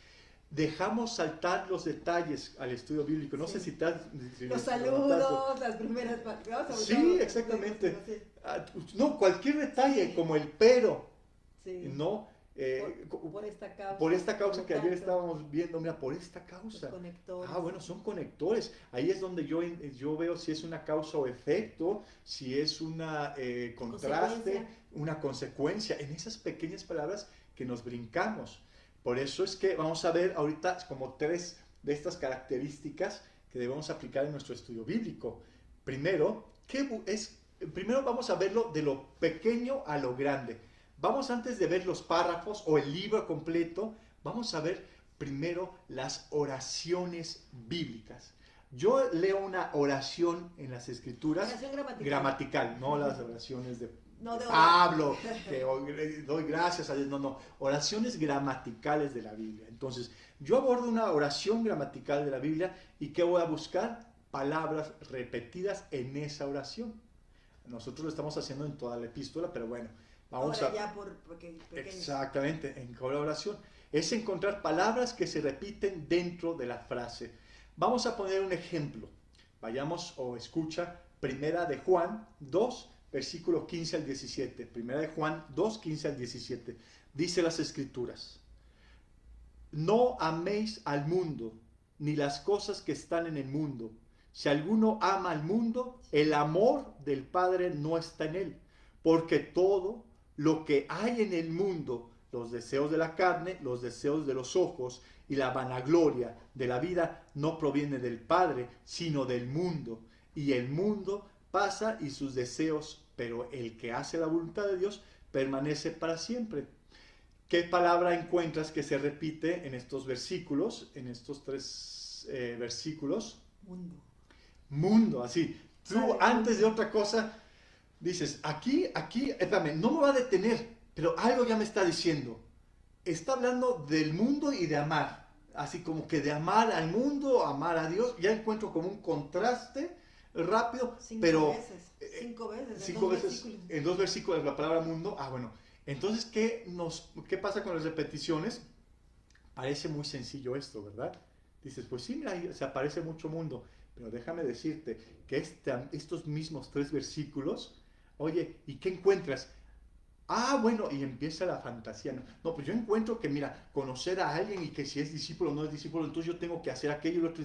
Dejamos saltar los detalles al estudio bíblico. No sé si los saludos, las primeras palabras. Sí, exactamente. No, cualquier detalle, como el pero, ¿no? Por esta causa que ayer estábamos viendo, mira, por esta causa. Los conectores. Bueno, son conectores. Ahí es donde yo veo si es una causa o efecto, si es una contraste, una consecuencia, en esas pequeñas palabras que nos brincamos. Por eso es que vamos a ver ahorita como 3 de estas características que debemos aplicar en nuestro estudio bíblico. Primero vamos a verlo de lo pequeño a lo grande. Vamos, antes de ver los párrafos o el libro completo, vamos a ver primero las oraciones bíblicas. Yo leo una oración en las escrituras. Oración gramatical, no las oraciones de de Pablo, que doy gracias a Dios. No, oraciones gramaticales de la Biblia. Entonces, yo abordo una oración gramatical de la Biblia y ¿qué voy a buscar? Palabras repetidas en esa oración. Nosotros lo estamos haciendo en toda la epístola, pero bueno, vamos ahora ya porque exactamente, en colaboración. Es encontrar palabras que se repiten dentro de la frase. Vamos a poner un ejemplo. Vayamos o escucha Primera de Juan 2, versículo 15 al 17. Primera de Juan 2, 15 al 17. Dice las escrituras: no améis al mundo, ni las cosas que están en el mundo. Si alguno ama al mundo, el amor del Padre no está en él. Porque todo lo que hay en el mundo, los deseos de la carne, los deseos de los ojos y la vanagloria de la vida, no proviene del Padre, sino del mundo. Y el mundo pasa y sus deseos, pero el que hace la voluntad de Dios permanece para siempre. ¿Qué palabra encuentras que se repite en estos versículos, en estos 3 versículos? Mundo, así. Tú, antes de otra cosa, dices, aquí, espérame, no me va a detener, pero algo ya me está diciendo. Está hablando del mundo y de amar. Así como que de amar al mundo, amar a Dios. Ya encuentro como un contraste rápido, pero... 5 veces. En 2 versículos la palabra mundo. Bueno. Entonces, ¿qué pasa con las repeticiones? Parece muy sencillo esto, ¿verdad? Dices, pues sí, mira, se aparece mucho mundo. Pero déjame decirte que estos mismos 3 versículos, oye, ¿y qué encuentras? Bueno, y empieza la fantasía. No, pues yo encuentro que, mira, conocer a alguien y que si es discípulo o no es discípulo, entonces yo tengo que hacer aquello y lo otro.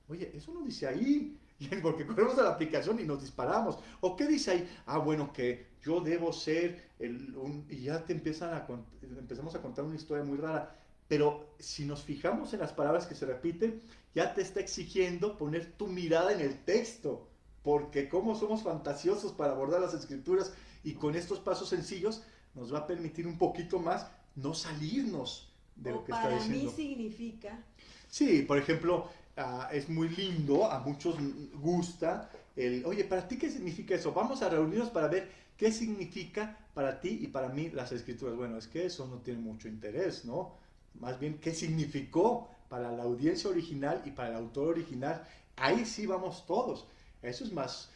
Oye, eso no dice ahí. Porque corremos a la aplicación y nos disparamos. ¿O qué dice ahí? Bueno, que yo debo ser y ya empezamos a contar una historia muy rara. Pero si nos fijamos en las palabras que se repiten, ya te está exigiendo poner tu mirada en el texto. Porque como somos fantasiosos para abordar las escrituras, y con estos pasos sencillos nos va a permitir un poquito más no salirnos de lo O que está para diciendo. mí significa. Sí, por ejemplo, es muy lindo, a muchos gusta oye, ¿para ti qué significa eso? Vamos a reunirnos para ver qué significa para ti y para mí las escrituras. Bueno, es que eso no tiene mucho interés, ¿no? Más bien, ¿qué significó para la audiencia original y para el autor original? Ahí sí vamos todos. Eso es más,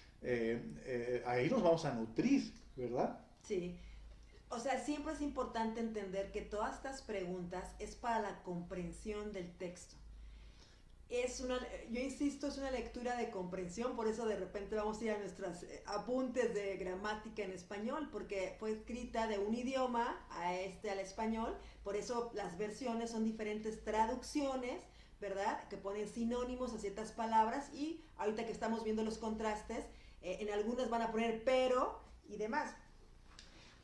ahí nos vamos a nutrir, ¿verdad? Sí. O sea, siempre es importante entender que todas estas preguntas es para la comprensión del texto. Yo insisto, es una lectura de comprensión, por eso de repente vamos a ir a nuestros apuntes de gramática en español, porque fue escrita de un idioma al español, por eso las versiones son diferentes traducciones, ¿verdad? Que ponen sinónimos a ciertas palabras y ahorita que estamos viendo los contrastes, en algunas van a poner pero y demás.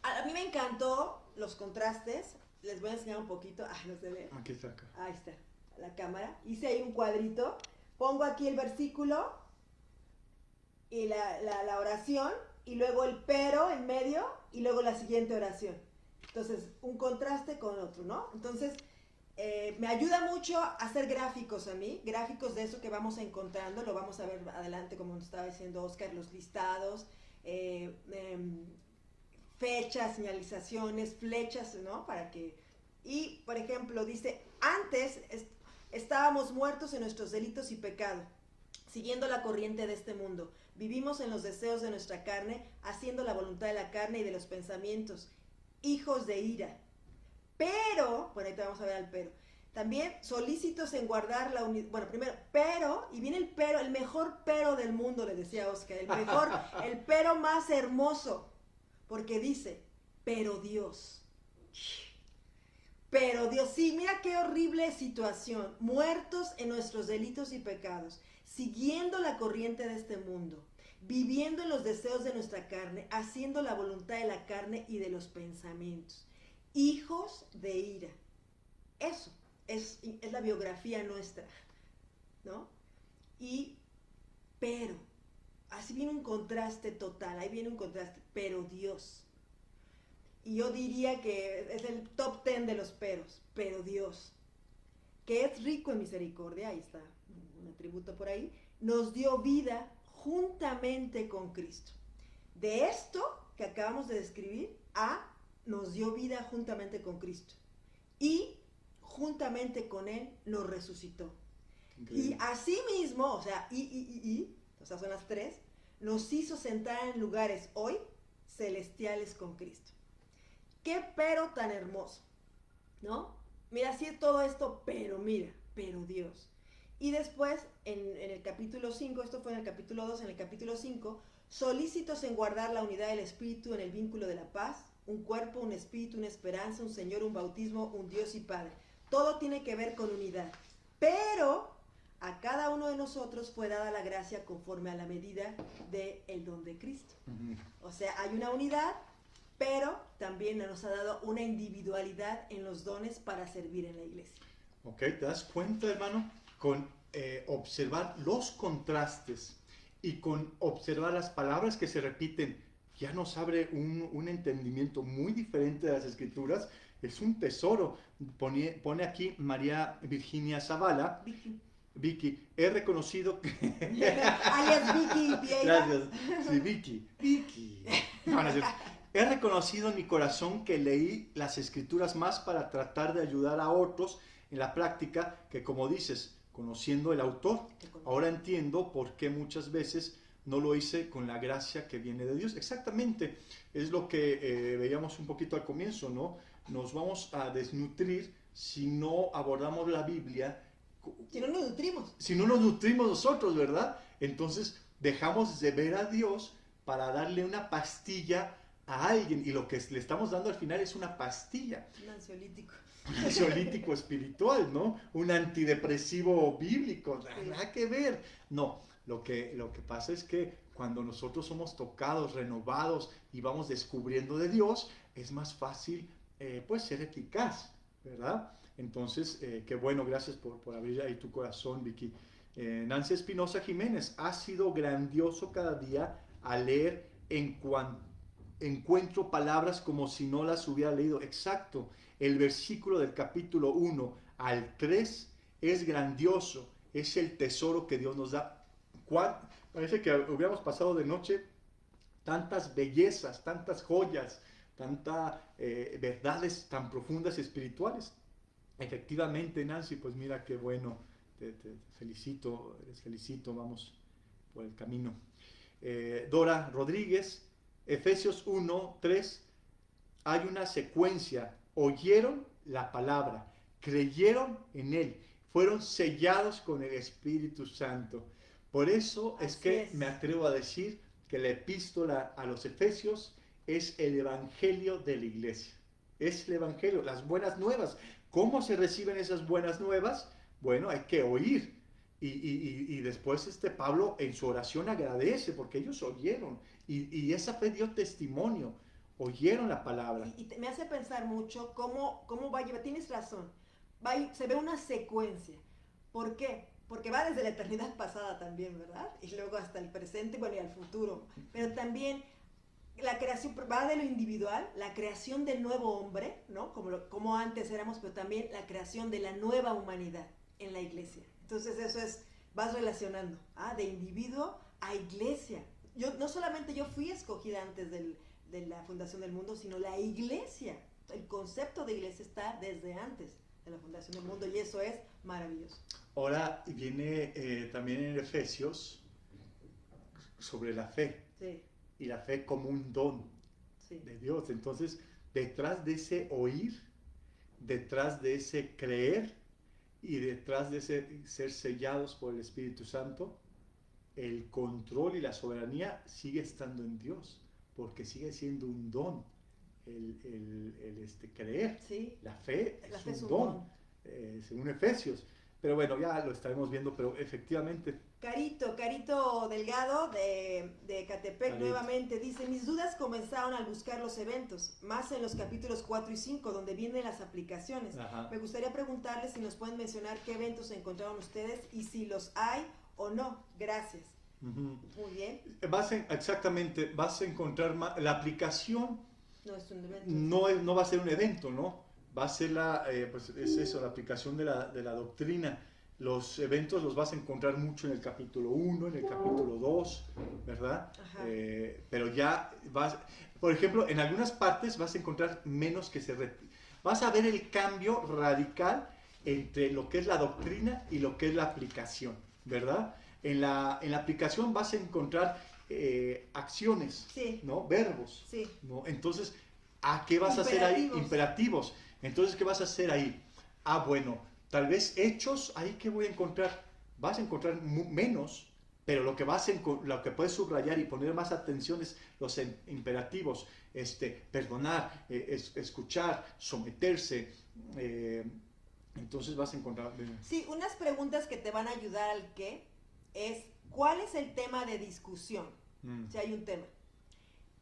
A mí me encantó los contrastes, les voy a enseñar un poquito, no se ve. Aquí está acá. Ahí está, la cámara. Hice ahí un cuadrito, pongo aquí el versículo y la oración, y luego el pero en medio, y luego la siguiente oración. Entonces, un contraste con otro, ¿no? Entonces, me ayuda mucho a hacer gráficos a mí, gráficos de eso que vamos encontrando, lo vamos a ver adelante, como nos estaba diciendo Oscar, los listados, fechas, señalizaciones, flechas, ¿no? Para que... Y, por ejemplo, dice, antes estábamos muertos en nuestros delitos y pecados, siguiendo la corriente de este mundo. Vivimos en los deseos de nuestra carne, haciendo la voluntad de la carne y de los pensamientos, hijos de ira. Pero, bueno, ahorita vamos a ver al pero. También solícitos en guardar la unidad. Bueno, primero, pero, y viene el pero, el mejor pero del mundo, le decía Oscar, el mejor, el pero más hermoso. Porque dice, pero Dios. Pero Dios, sí, mira qué horrible situación. Muertos en nuestros delitos y pecados, siguiendo la corriente de este mundo, viviendo en los deseos de nuestra carne, haciendo la voluntad de la carne y de los pensamientos. Hijos de ira. Eso es la biografía nuestra, ¿no? Pero, así viene un contraste total, ahí viene un contraste, pero Dios. Y yo diría que es el top 10 de los peros, pero Dios, que es rico en misericordia, ahí está un atributo por ahí, nos dio vida juntamente con Cristo. De esto que acabamos de describir, nos dio vida juntamente con Cristo. Y juntamente con Él nos resucitó. Increíble. Y asimismo, o sea, son las tres, nos hizo sentar en lugares hoy celestiales con Cristo. Qué pero tan hermoso, ¿no? Mira, sí es todo esto, pero mira, pero Dios. Y después, en el capítulo 5, esto fue en el capítulo 2, en el capítulo 5, solícitos en guardar la unidad del Espíritu en el vínculo de la paz, un cuerpo, un espíritu, una esperanza, un Señor, un bautismo, un Dios y Padre. Todo tiene que ver con unidad. Pero a cada uno de nosotros fue dada la gracia conforme a la medida del don de Cristo. O sea, hay una unidad, pero también nos ha dado una individualidad en los dones para servir en la iglesia. Ok, ¿te das cuenta, hermano? Con observar los contrastes y con observar las palabras que se repiten, ya nos abre un entendimiento muy diferente de las Escrituras. Es un tesoro. Pone aquí María Virginia Zavala. Vicky, he reconocido que... Alias Vicky Vieira. Gracias. Sí, Vicky. No, no es cierto. He reconocido en mi corazón que leí las Escrituras más para tratar de ayudar a otros en la práctica que, como dices, conociendo el autor. Ahora entiendo por qué muchas veces no lo hice con la gracia que viene de Dios. Exactamente, es lo que veíamos un poquito al comienzo, ¿no? Nos vamos a desnutrir si no abordamos la Biblia. Si no nos nutrimos. Si no nos nutrimos nosotros, ¿verdad? Entonces dejamos de ver a Dios para darle una pastilla a alguien. Y lo que le estamos dando al final es una pastilla. Un ansiolítico. Un ansiolítico espiritual, ¿no? Un antidepresivo bíblico. Nada que ver. No, lo que pasa es que cuando nosotros somos tocados, renovados y vamos descubriendo de Dios, es más fácil, pues, ser eficaz, ¿verdad? Entonces, qué bueno, gracias por abrir ahí tu corazón, Vicky. Nancy Espinosa Jiménez, ha sido grandioso cada día al leer encuentro palabras como si no las hubiera leído. Exacto, El versículo del capítulo 1 al 3 es grandioso, es el tesoro que Dios nos da. Parece que hubiéramos pasado de noche tantas bellezas, tantas joyas, tantas verdades tan profundas espirituales. Efectivamente, Nancy, pues mira qué bueno, te felicito, les felicito, vamos por el camino. Dora Rodríguez, Efesios 1, 3, hay una secuencia, oyeron la palabra, creyeron en él, fueron sellados con el Espíritu Santo. Por eso es que me atrevo a decir que la epístola a los Efesios es el evangelio de la iglesia. Es el evangelio, las buenas nuevas. ¿Cómo se reciben esas buenas nuevas? Bueno, hay que oír. Y después Pablo en su oración agradece porque ellos oyeron. Y esa fe dio testimonio. Oyeron la palabra. Y me hace pensar mucho cómo va a llevar. Tienes razón. Se ve una secuencia. ¿Por qué? Porque va desde la eternidad pasada también, ¿verdad? Y luego hasta el presente, bueno, y al futuro. Pero también la creación va de lo individual, la creación del nuevo hombre, ¿no? Como antes éramos, pero también la creación de la nueva humanidad en la iglesia. Entonces eso vas relacionando, de individuo a iglesia. No solamente yo fui escogida antes de la fundación del mundo, sino la iglesia. El concepto de iglesia está desde antes de la fundación del mundo y eso es maravilloso. Ahora viene también en Efesios sobre la fe. Sí. Y la fe como un don de Dios. Entonces, detrás de ese oír, detrás de ese creer y detrás de ese ser sellados por el Espíritu Santo, el control y la soberanía sigue estando en Dios, porque sigue siendo un don el creer. Sí. La fe es un don. Según Efesios. Pero bueno, ya lo estaremos viendo, pero efectivamente. Carito Delgado de Catepec nuevamente dice: mis dudas comenzaron al buscar los eventos, más en los capítulos 4 y 5, donde vienen las aplicaciones. Ajá. Me gustaría preguntarles si nos pueden mencionar qué eventos encontraron ustedes y si los hay o no. Gracias. Uh-huh. Muy bien. Exactamente, vas a encontrar la aplicación. No es un evento. No va a ser un evento, ¿no? Va a ser la aplicación de la doctrina. Los eventos los vas a encontrar mucho en el capítulo 1, en el capítulo 2, ¿verdad? Pero ya por ejemplo, en algunas partes vas a encontrar menos que vas a ver el cambio radical entre lo que es la doctrina y lo que es la aplicación, ¿verdad? En la aplicación vas a encontrar acciones, sí, ¿no? Verbos, sí, ¿no? Entonces, ¿a qué vas a hacer ahí? Imperativos. Entonces, ¿qué vas a hacer ahí? Bueno, tal vez hechos, ahí que voy a encontrar, vas a encontrar menos, pero lo que puedes subrayar y poner más atención es los imperativos, perdonar, escuchar, someterse. Entonces vas a encontrar. Sí, unas preguntas que te van a ayudar al qué es: ¿cuál es el tema de discusión? Si hay un tema.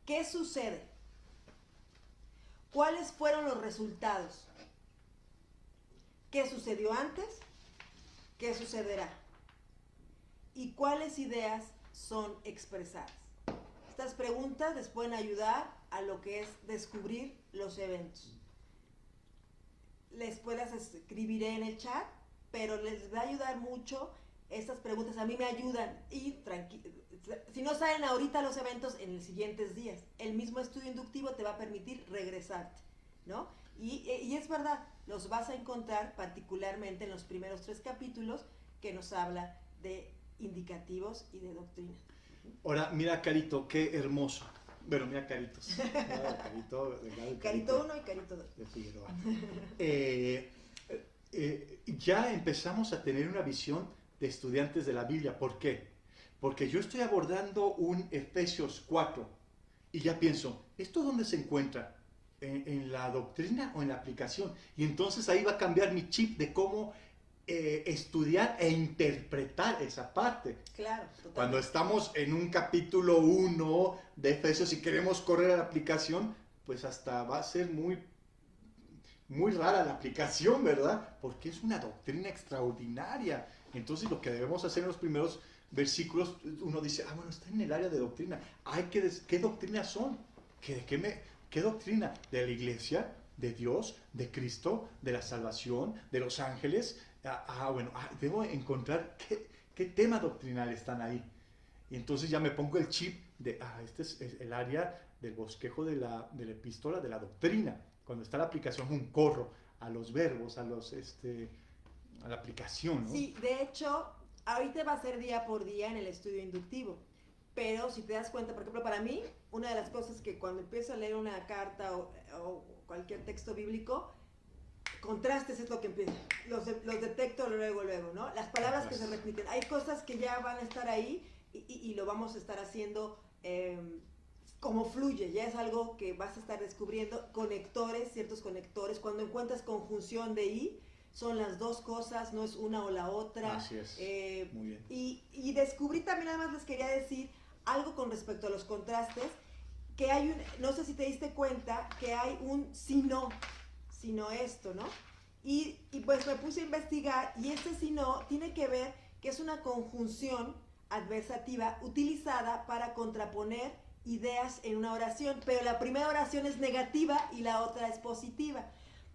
¿Qué sucede? ¿Cuáles fueron los resultados? ¿Qué sucedió antes? ¿Qué sucederá? ¿Y cuáles ideas son expresadas? Estas preguntas les pueden ayudar a lo que es descubrir los eventos. Les puedas escribir en el chat, pero les va a ayudar mucho estas preguntas. A mí me ayudan y si no salen ahorita los eventos, en los siguientes días. El mismo estudio inductivo te va a permitir regresarte, ¿no? Y es verdad, los vas a encontrar particularmente en los primeros 3 capítulos que nos habla de indicativos y de doctrina. Ahora, mira Carito, qué hermoso. Bueno, mira Caritos. Carito 1 y Carito 2. De Figueroa. Ya empezamos a tener una visión de estudiantes de la Biblia. ¿Por qué? Porque yo estoy abordando un Efesios 4 y ya pienso, ¿esto dónde se encuentra? ¿En la doctrina o en la aplicación? Y entonces ahí va a cambiar mi chip de cómo estudiar e interpretar esa parte. Claro, totalmente. Cuando estamos en un capítulo 1 de Efesios y queremos correr a la aplicación, pues hasta va a ser muy, muy rara la aplicación, ¿verdad? Porque es una doctrina extraordinaria. Entonces lo que debemos hacer en los primeros versículos, uno dice, bueno, está en el área de doctrina. ¿Qué doctrinas son? ¿Qué doctrina? ¿De la iglesia? de Dios, de Cristo, de la salvación, de los ángeles. Debo encontrar qué tema doctrinal están ahí. Y entonces ya me pongo el chip de, este es el área del bosquejo de la epístola, de la doctrina. Cuando está la aplicación, corro a los verbos, a la aplicación, ¿no? Sí, de hecho, ahorita va a ser día por día en el estudio inductivo. Pero si te das cuenta, por ejemplo, para mí, una de las cosas que cuando empiezo a leer una carta o cualquier texto bíblico, contrastes es lo que empieza. Los detecto luego, ¿no? Las palabras que se repiten. Hay cosas que ya van a estar ahí y lo vamos a estar haciendo como fluye. Ya es algo que vas a estar descubriendo. Conectores, ciertos conectores. Cuando encuentras conjunción de i, son las dos cosas, no es una o la otra. Así es. Muy bien. Y descubrí también, además les quería decir algo con respecto a los contrastes, que hay no sé si te diste cuenta, que hay un sino esto, ¿no? Y pues me puse a investigar y este sino tiene que ver que es una conjunción adversativa utilizada para contraponer ideas en una oración, pero la primera oración es negativa y la otra es positiva.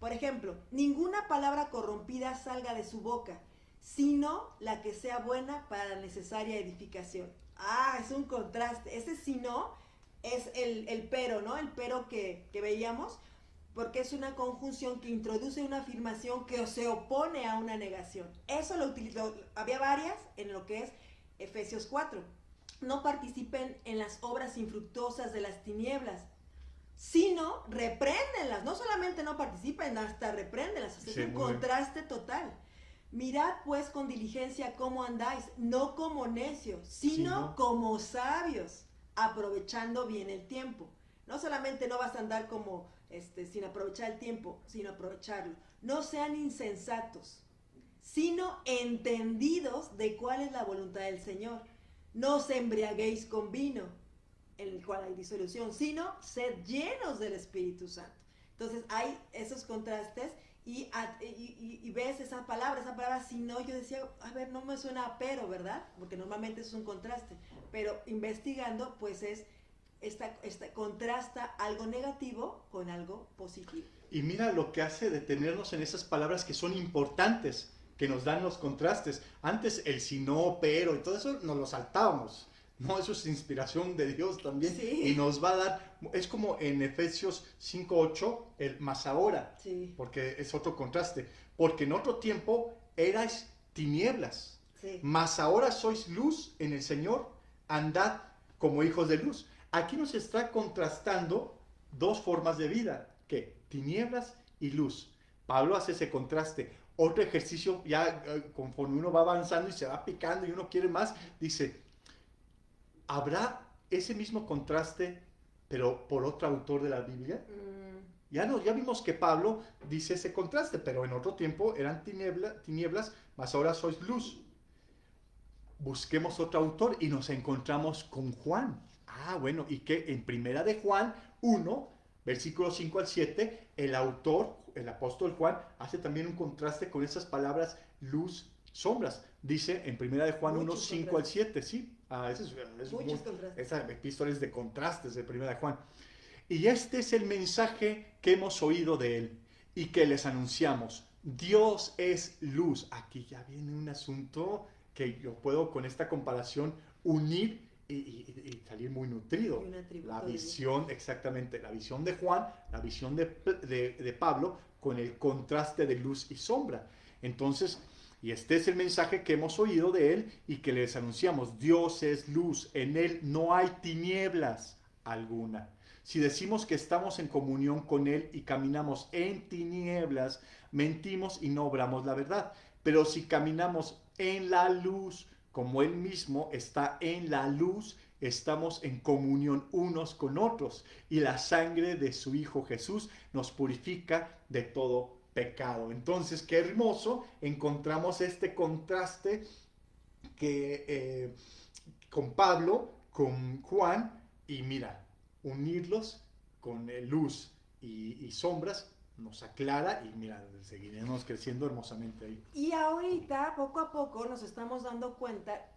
Por ejemplo, ninguna palabra corrompida salga de su boca, sino la que sea buena para la necesaria edificación. Es un contraste. Ese sino es el pero, ¿no? El pero que veíamos, porque es una conjunción que introduce una afirmación que se opone a una negación. Eso lo utilizó, había varias en lo que es Efesios 4. No participen en las obras infructuosas de las tinieblas, sino repréndenlas. No solamente no participen, hasta repréndenlas. Es un contraste total. Mirad pues con diligencia cómo andáis, no como necios, sino como sabios, aprovechando bien el tiempo. No solamente no vas a andar como sin aprovechar el tiempo, sino aprovecharlo. No sean insensatos, sino entendidos de cuál es la voluntad del Señor. No os embriaguéis con vino, en el cual hay disolución, sino sed llenos del Espíritu Santo. Entonces hay esos contrastes y ves esa palabra sino, yo decía, a ver, no me suena a pero, ¿verdad? Porque normalmente es un contraste, pero investigando, pues es contrasta algo negativo con algo positivo. Y mira lo que hace detenernos en esas palabras que son importantes, que nos dan los contrastes. Antes el si no, pero y todo eso nos lo saltábamos. No, eso es inspiración de Dios también. Sí. Y nos va a dar, es como en Efesios 5:8, el más ahora, sí. Porque es otro contraste. Porque en otro tiempo erais tinieblas, sí. Mas ahora sois luz en el Señor, andad como hijos de luz. Aquí nos está contrastando dos formas de vida, que tinieblas y luz. Pablo hace ese contraste. Otro ejercicio, ya conforme uno va avanzando y se va picando y uno quiere más, dice, ¿habrá ese mismo contraste, pero por otro autor de la Biblia? Ya vimos que Pablo dice ese contraste, pero en otro tiempo eran tinieblas, mas ahora sois luz. Busquemos otro autor y nos encontramos con Juan. Bueno, y que en primera de Juan 1, versículos 5 al 7, el autor, el apóstol Juan, hace también un contraste con esas palabras luz, sombras. Dice en primera de Juan 1, 5 al 7, ¿sí? Esa epístola es de contrastes de primera de Juan. Y este es el mensaje que hemos oído de él y que les anunciamos. Dios es luz. Aquí ya viene un asunto que yo puedo con esta comparación unir y salir muy nutrido. La visión, exactamente, la visión de Juan, la visión de Pablo con el contraste de luz y sombra. Entonces, y este es el mensaje que hemos oído de él y que les anunciamos. Dios es luz, en él no hay tinieblas alguna. Si decimos que estamos en comunión con él y caminamos en tinieblas, mentimos y no obramos la verdad. Pero si caminamos en la luz, como él mismo está en la luz, estamos en comunión unos con otros. Y la sangre de su Hijo Jesús nos purifica de todo pecado. Entonces, qué hermoso, encontramos este contraste que con Pablo, con Juan, y mira, unirlos con luz y sombras nos aclara y mira, seguiremos creciendo hermosamente ahí. Y ahorita, poco a poco, nos estamos dando cuenta,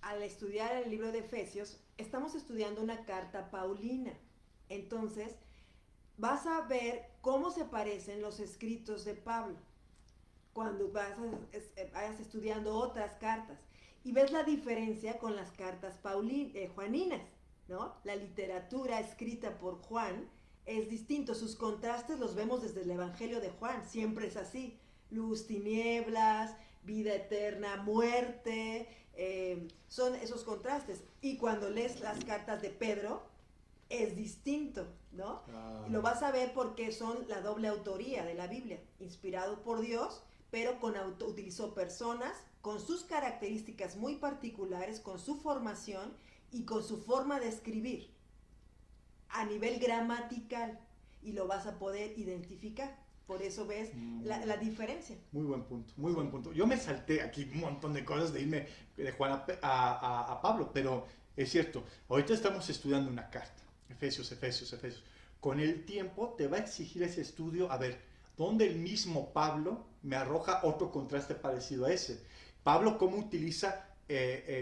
al estudiar el libro de Efesios, estamos estudiando una carta paulina. Entonces, vas a ver cómo se parecen los escritos de Pablo cuando vayas estudiando otras cartas. Y ves la diferencia con las cartas juaninas, ¿no? La literatura escrita por Juan es distinto. Sus contrastes los vemos desde el Evangelio de Juan. Siempre es así. Luz, tinieblas, vida eterna, muerte. Son esos contrastes. Y cuando lees las cartas de Pedro, es distinto, ¿no? Y lo vas a ver porque son la doble autoría de la Biblia, inspirado por Dios, pero utilizó personas con sus características muy particulares, con su formación y con su forma de escribir a nivel gramatical, y lo vas a poder identificar. Por eso ves la diferencia. Muy buen punto, muy buen punto. Yo me salté aquí un montón de cosas de irme de Juan a Pablo, pero es cierto, ahorita estamos estudiando una carta, Efesios. Con el tiempo te va a exigir ese estudio, a ver, ¿dónde el mismo Pablo me arroja otro contraste parecido a ese? Pablo, ¿cómo utiliza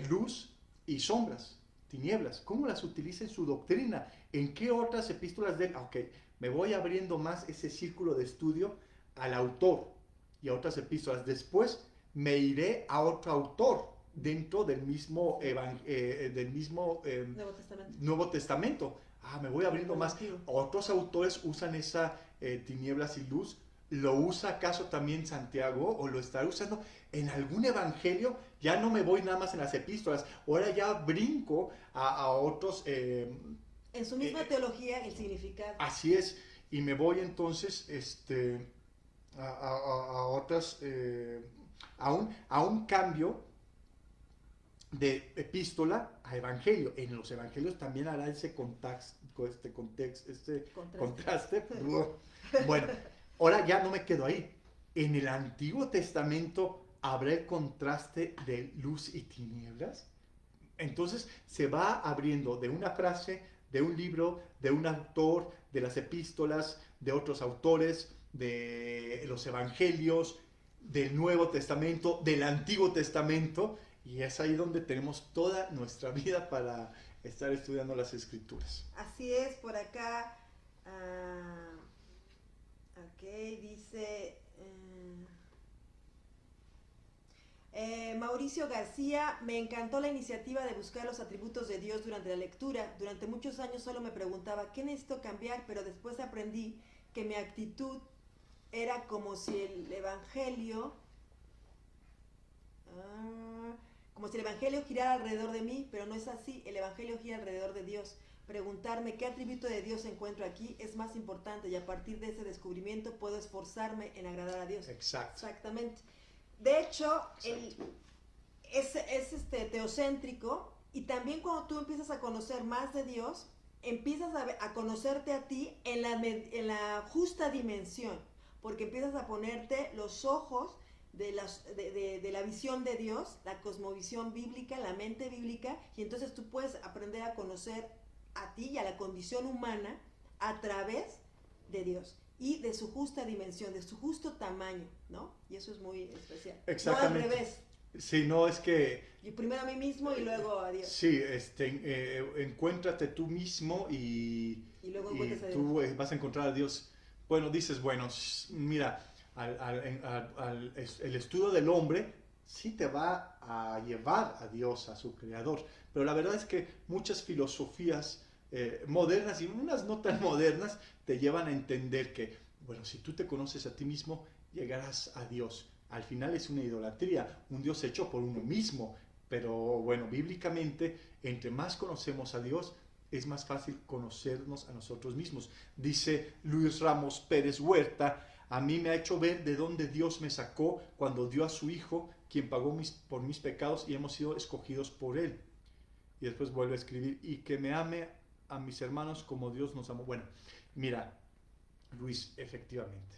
luz y sombras, tinieblas? ¿Cómo las utiliza en su doctrina? ¿En qué otras epístolas de él? Ok, me voy abriendo más ese círculo de estudio al autor y a otras epístolas. Después me iré a otro autor dentro del mismo, Nuevo Testamento. Me voy abriendo más. Otros autores usan esa tinieblas y luz. ¿Lo usa acaso también Santiago o lo estará usando en algún evangelio? Ya no me voy nada más en las epístolas, ahora ya brinco a otros... en su misma teología, el significado. Así es, y me voy entonces a otras, a un cambio de epístola a evangelio. En los evangelios también hará ese contraste. Bueno, ahora ya no me quedo ahí. En el Antiguo Testamento habrá el contraste de luz y tinieblas. Entonces se va abriendo de una frase, de un libro, de un autor, de las epístolas, de otros autores, de los evangelios, del Nuevo Testamento, del Antiguo Testamento, y es ahí donde tenemos toda nuestra vida para estar estudiando las Escrituras. Así es, por acá, ok, dice... Mauricio García, me encantó la iniciativa de buscar los atributos de Dios durante la lectura. Durante muchos años solo me preguntaba qué necesito cambiar, pero después aprendí que mi actitud era como si el Evangelio girara alrededor de mí, pero no es así. El Evangelio gira alrededor de Dios. Preguntarme qué atributo de Dios encuentro aquí es más importante, y a partir de ese descubrimiento puedo esforzarme en agradar a Dios. Exactamente. De hecho, es teocéntrico, y también cuando tú empiezas a conocer más de Dios, empiezas a conocerte a ti en la justa dimensión, porque empiezas a ponerte los ojos de la visión de Dios, la cosmovisión bíblica, la mente bíblica, y entonces tú puedes aprender a conocer a ti y a la condición humana a través de Dios y de su justa dimensión, de su justo tamaño, ¿no? Y eso es muy especial. Exactamente. No al revés. Sí, no, es que... Y primero a mí mismo y luego a Dios. Sí, encuéntrate tú mismo y luego encuentras a Dios. Tú vas a encontrar a Dios. Bueno, dices, bueno, mira, el estudio del hombre sí te va a llevar a Dios, a su creador. Pero la verdad es que muchas filosofías modernas y unas no tan modernas te llevan a entender que, bueno, si tú te conoces a ti mismo, llegarás a Dios. Al final es una idolatría, un Dios hecho por uno mismo. Pero bueno, bíblicamente, entre más conocemos a Dios, es más fácil conocernos a nosotros mismos. Dice Luis Ramos Pérez Huerta, a mí me ha hecho ver de dónde Dios me sacó cuando dio a su Hijo, quien pagó por mis pecados, y hemos sido escogidos por Él. Y después vuelve a escribir, y que me ame a mis hermanos como Dios nos amó. Bueno, mira, Luis, efectivamente.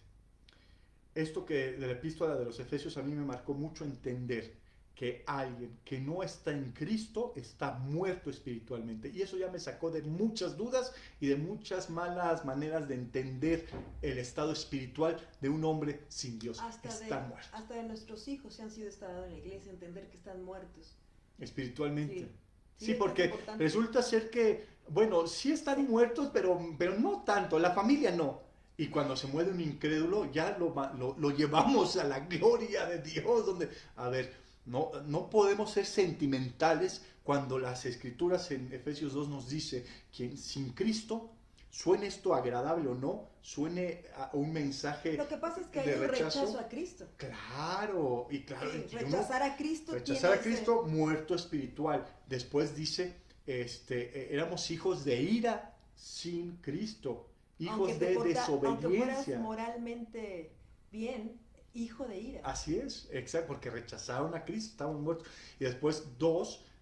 Esto que de la epístola de los Efesios a mí me marcó mucho entender que alguien que no está en Cristo está muerto espiritualmente. Y eso ya me sacó de muchas dudas y de muchas malas maneras de entender el estado espiritual de un hombre sin Dios. Está muerto. Hasta de nuestros hijos se han sido instalados en la iglesia, entender que están muertos. Espiritualmente. Sí, porque resulta ser que bueno, sí están muertos, pero no tanto, la familia no. Y cuando se muere un incrédulo, ya lo llevamos a la gloria de Dios, donde, a ver, no podemos ser sentimentales cuando las escrituras en Efesios 2 nos dice que sin Cristo, suene esto agradable o no, suene a un mensaje Lo que pasa es que hay de un rechazo a Cristo. Claro, y claro. Sí, rechazar a Cristo. Rechazar a Cristo, muerto espiritual. Después dice, éramos hijos de ira sin Cristo, hijos de desobediencia. Aunque fueras moralmente bien, hijo de ira. Así es, exacto, porque rechazaron a Cristo, estaban muertos. Y después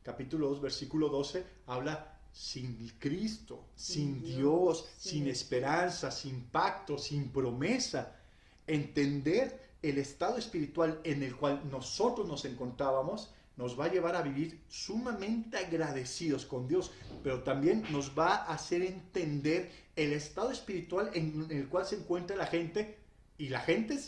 capítulo 2, versículo 12, habla sin Cristo, sin Dios, sin esperanza, sin pacto, sin promesa. Entender el estado espiritual en el cual nosotros nos encontrábamos nos va a llevar a vivir sumamente agradecidos con Dios, pero también nos va a hacer entender el estado espiritual en el cual se encuentra la gente, y la gente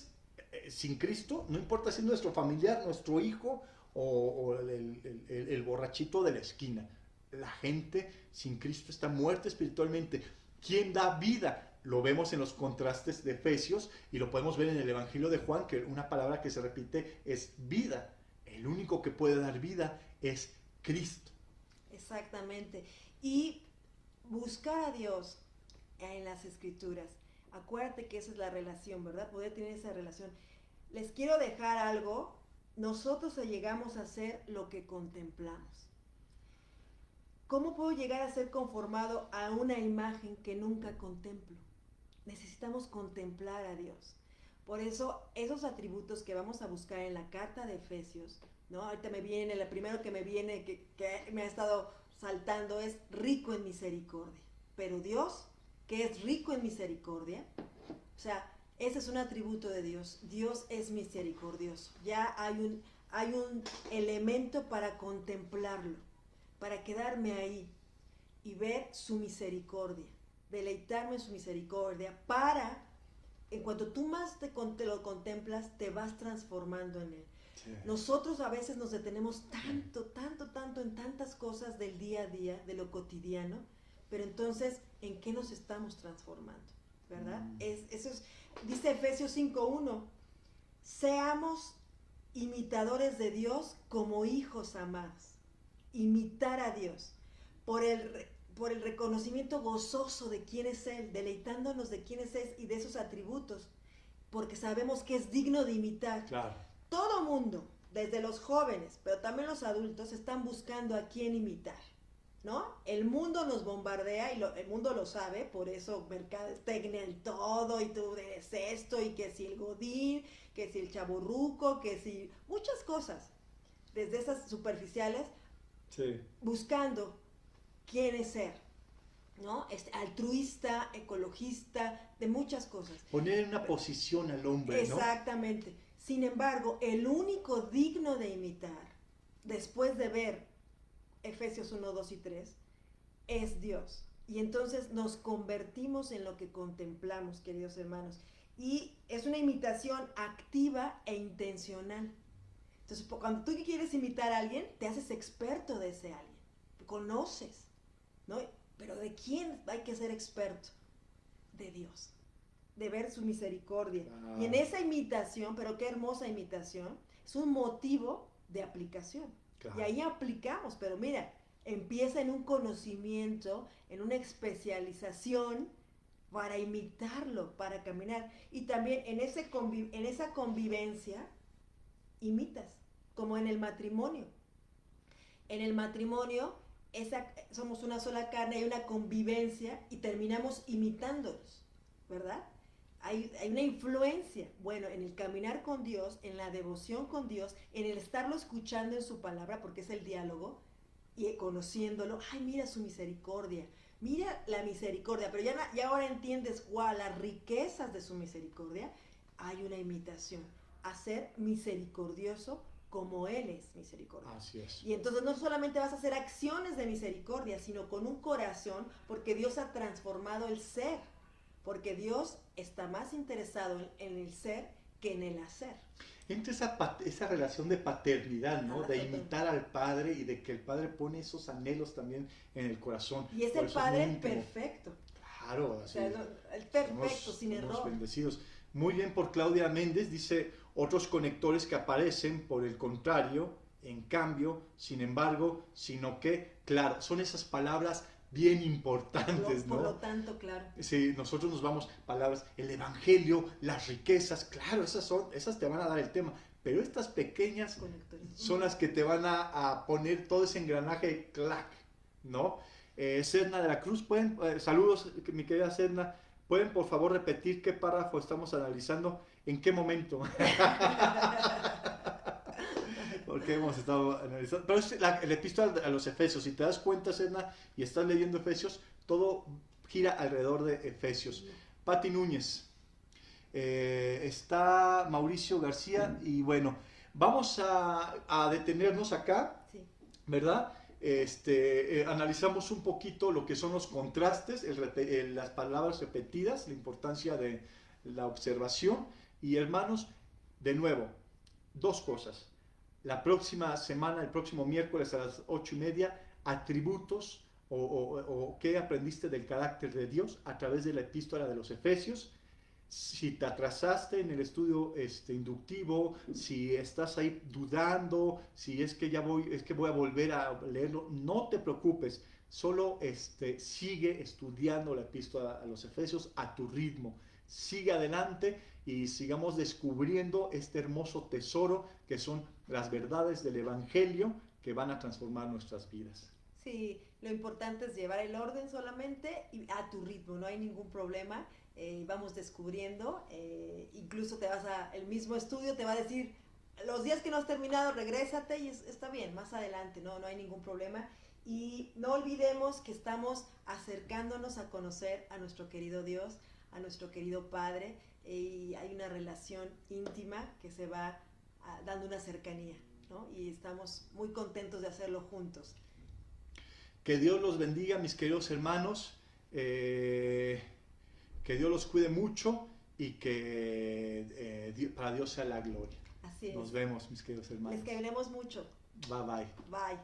sin Cristo, no importa si es nuestro familiar, nuestro hijo o el borrachito de la esquina. La gente sin Cristo está muerta espiritualmente. ¿Quién da vida? Lo vemos en los contrastes de Efesios y lo podemos ver en el Evangelio de Juan, que una palabra que se repite es vida. El único que puede dar vida es Cristo. Exactamente. Y buscar a Dios en las Escrituras. Acuérdate que esa es la relación, ¿verdad? Poder tener esa relación. Les quiero dejar algo. Nosotros llegamos a ser lo que contemplamos. ¿Cómo puedo llegar a ser conformado a una imagen que nunca contemplo? Necesitamos contemplar a Dios. Por eso, esos atributos que vamos a buscar en la carta de Efesios, ¿no? Ahorita me viene, la primero que me viene, que me ha estado saltando, es rico en misericordia. Pero Dios, que es rico en misericordia, o sea, ese es un atributo de Dios. Dios es misericordioso. Ya hay un elemento para contemplarlo, para quedarme ahí y ver su misericordia, deleitarme en su misericordia, para, en cuanto tú más te lo contemplas, te vas transformando en él. Sí. Nosotros a veces nos detenemos tanto en tantas cosas del día a día, de lo cotidiano, pero entonces, ¿en qué nos estamos transformando? ¿Verdad? Eso es, dice Efesios 5:1, seamos imitadores de Dios como hijos amados. Imitar a Dios por el reconocimiento gozoso de quién es Él, deleitándonos de quién es Él y de esos atributos, porque sabemos que es digno de imitar. Claro. Todo mundo, desde los jóvenes, pero también los adultos, están buscando a quién imitar, ¿no? El mundo nos bombardea y el mundo lo sabe, por eso mercadotecnia en todo, y tú eres esto, y que si el godín, que si el chavorruco, que si muchas cosas, desde esas superficiales, sí, buscando quién es ser, ¿no? Altruista, ecologista, de muchas cosas. Poner en una posición al hombre, ¿no? Exactamente. Sin embargo, el único digno de imitar, después de ver Efesios 1, 2 y 3, es Dios. Y entonces nos convertimos en lo que contemplamos, queridos hermanos. Y es una imitación activa e intencional. Entonces, cuando tú quieres imitar a alguien, te haces experto de ese alguien. Conoces, ¿no? Pero ¿de quién hay que ser experto? De Dios. De ver su misericordia. Y en esa imitación, pero qué hermosa imitación, es un motivo de aplicación. Claro. Y ahí aplicamos, pero mira, empieza en un conocimiento, en una especialización para imitarlo, para caminar. Y también en esa convivencia, imitas, como en el matrimonio. En el matrimonio somos una sola carne, hay una convivencia y terminamos imitándonos, ¿verdad? Hay una influencia. Bueno, en el caminar con Dios, en la devoción con Dios, en el estarlo escuchando en su palabra, porque es el diálogo, y conociéndolo, ay, mira su misericordia, mira la misericordia, pero ya ahora entiendes, wow, las riquezas de su misericordia. Hay una imitación, a ser misericordioso como Él es misericordioso. Así es. Y entonces no solamente vas a hacer acciones de misericordia, sino con un corazón, porque Dios ha transformado el ser, porque Dios está más interesado en el ser que en el hacer. Entre esa relación de paternidad, ¿no? De imitar al Padre y de que el Padre pone esos anhelos también en el corazón. Y es el Padre perfecto. Claro, así. O sea, el perfecto, sin error. Bendecidos. Muy bien por Claudia Méndez, dice, otros conectores que aparecen, por el contrario, en cambio, sin embargo, sino que, claro, son esas palabras bien importantes, ¿no? Por lo tanto, claro. Sí, nosotros nos vamos, palabras, el evangelio, las riquezas, claro, esas te van a dar el tema, pero estas pequeñas son las que te van a poner todo ese engranaje, clac, ¿no? Sedna de la Cruz, saludos, mi querida Sedna, ¿pueden por favor repetir qué párrafo estamos analizando? ¿En qué momento? Porque hemos estado analizando. Pero es el epístola a los Efesios. Si te das cuenta, Sedna, y estás leyendo Efesios, todo gira alrededor de Efesios. Pati Núñez. Está Mauricio García. Y bueno, vamos a detenernos acá, sí, ¿verdad? Analizamos un poquito lo que son los contrastes, las palabras repetidas, la importancia de la observación. Y hermanos, de nuevo, dos cosas. La próxima semana, el próximo miércoles a las 8:30, atributos o qué aprendiste del carácter de Dios a través de la epístola de los Efesios. Si te atrasaste en el estudio inductivo, si estás ahí dudando, si es que voy a volver a leerlo, no te preocupes, solo sigue estudiando la epístola a los Efesios a tu ritmo. Sigue adelante y sigamos descubriendo este hermoso tesoro que son las verdades del Evangelio que van a transformar nuestras vidas. Sí, lo importante es llevar el orden solamente y a tu ritmo, no hay ningún problema. Vamos descubriendo, incluso el mismo estudio te va a decir, los días que no has terminado, regrésate y está bien, más adelante, no hay ningún problema. Y no olvidemos que estamos acercándonos a conocer a nuestro querido Dios, a nuestro querido Padre, y hay una relación íntima que se va dando una cercanía, ¿no? Y estamos muy contentos de hacerlo juntos. Que Dios los bendiga, mis queridos hermanos, que Dios los cuide mucho y que para Dios sea la gloria. Así es. Nos vemos, mis queridos hermanos. Les queremos mucho. Bye bye. Bye.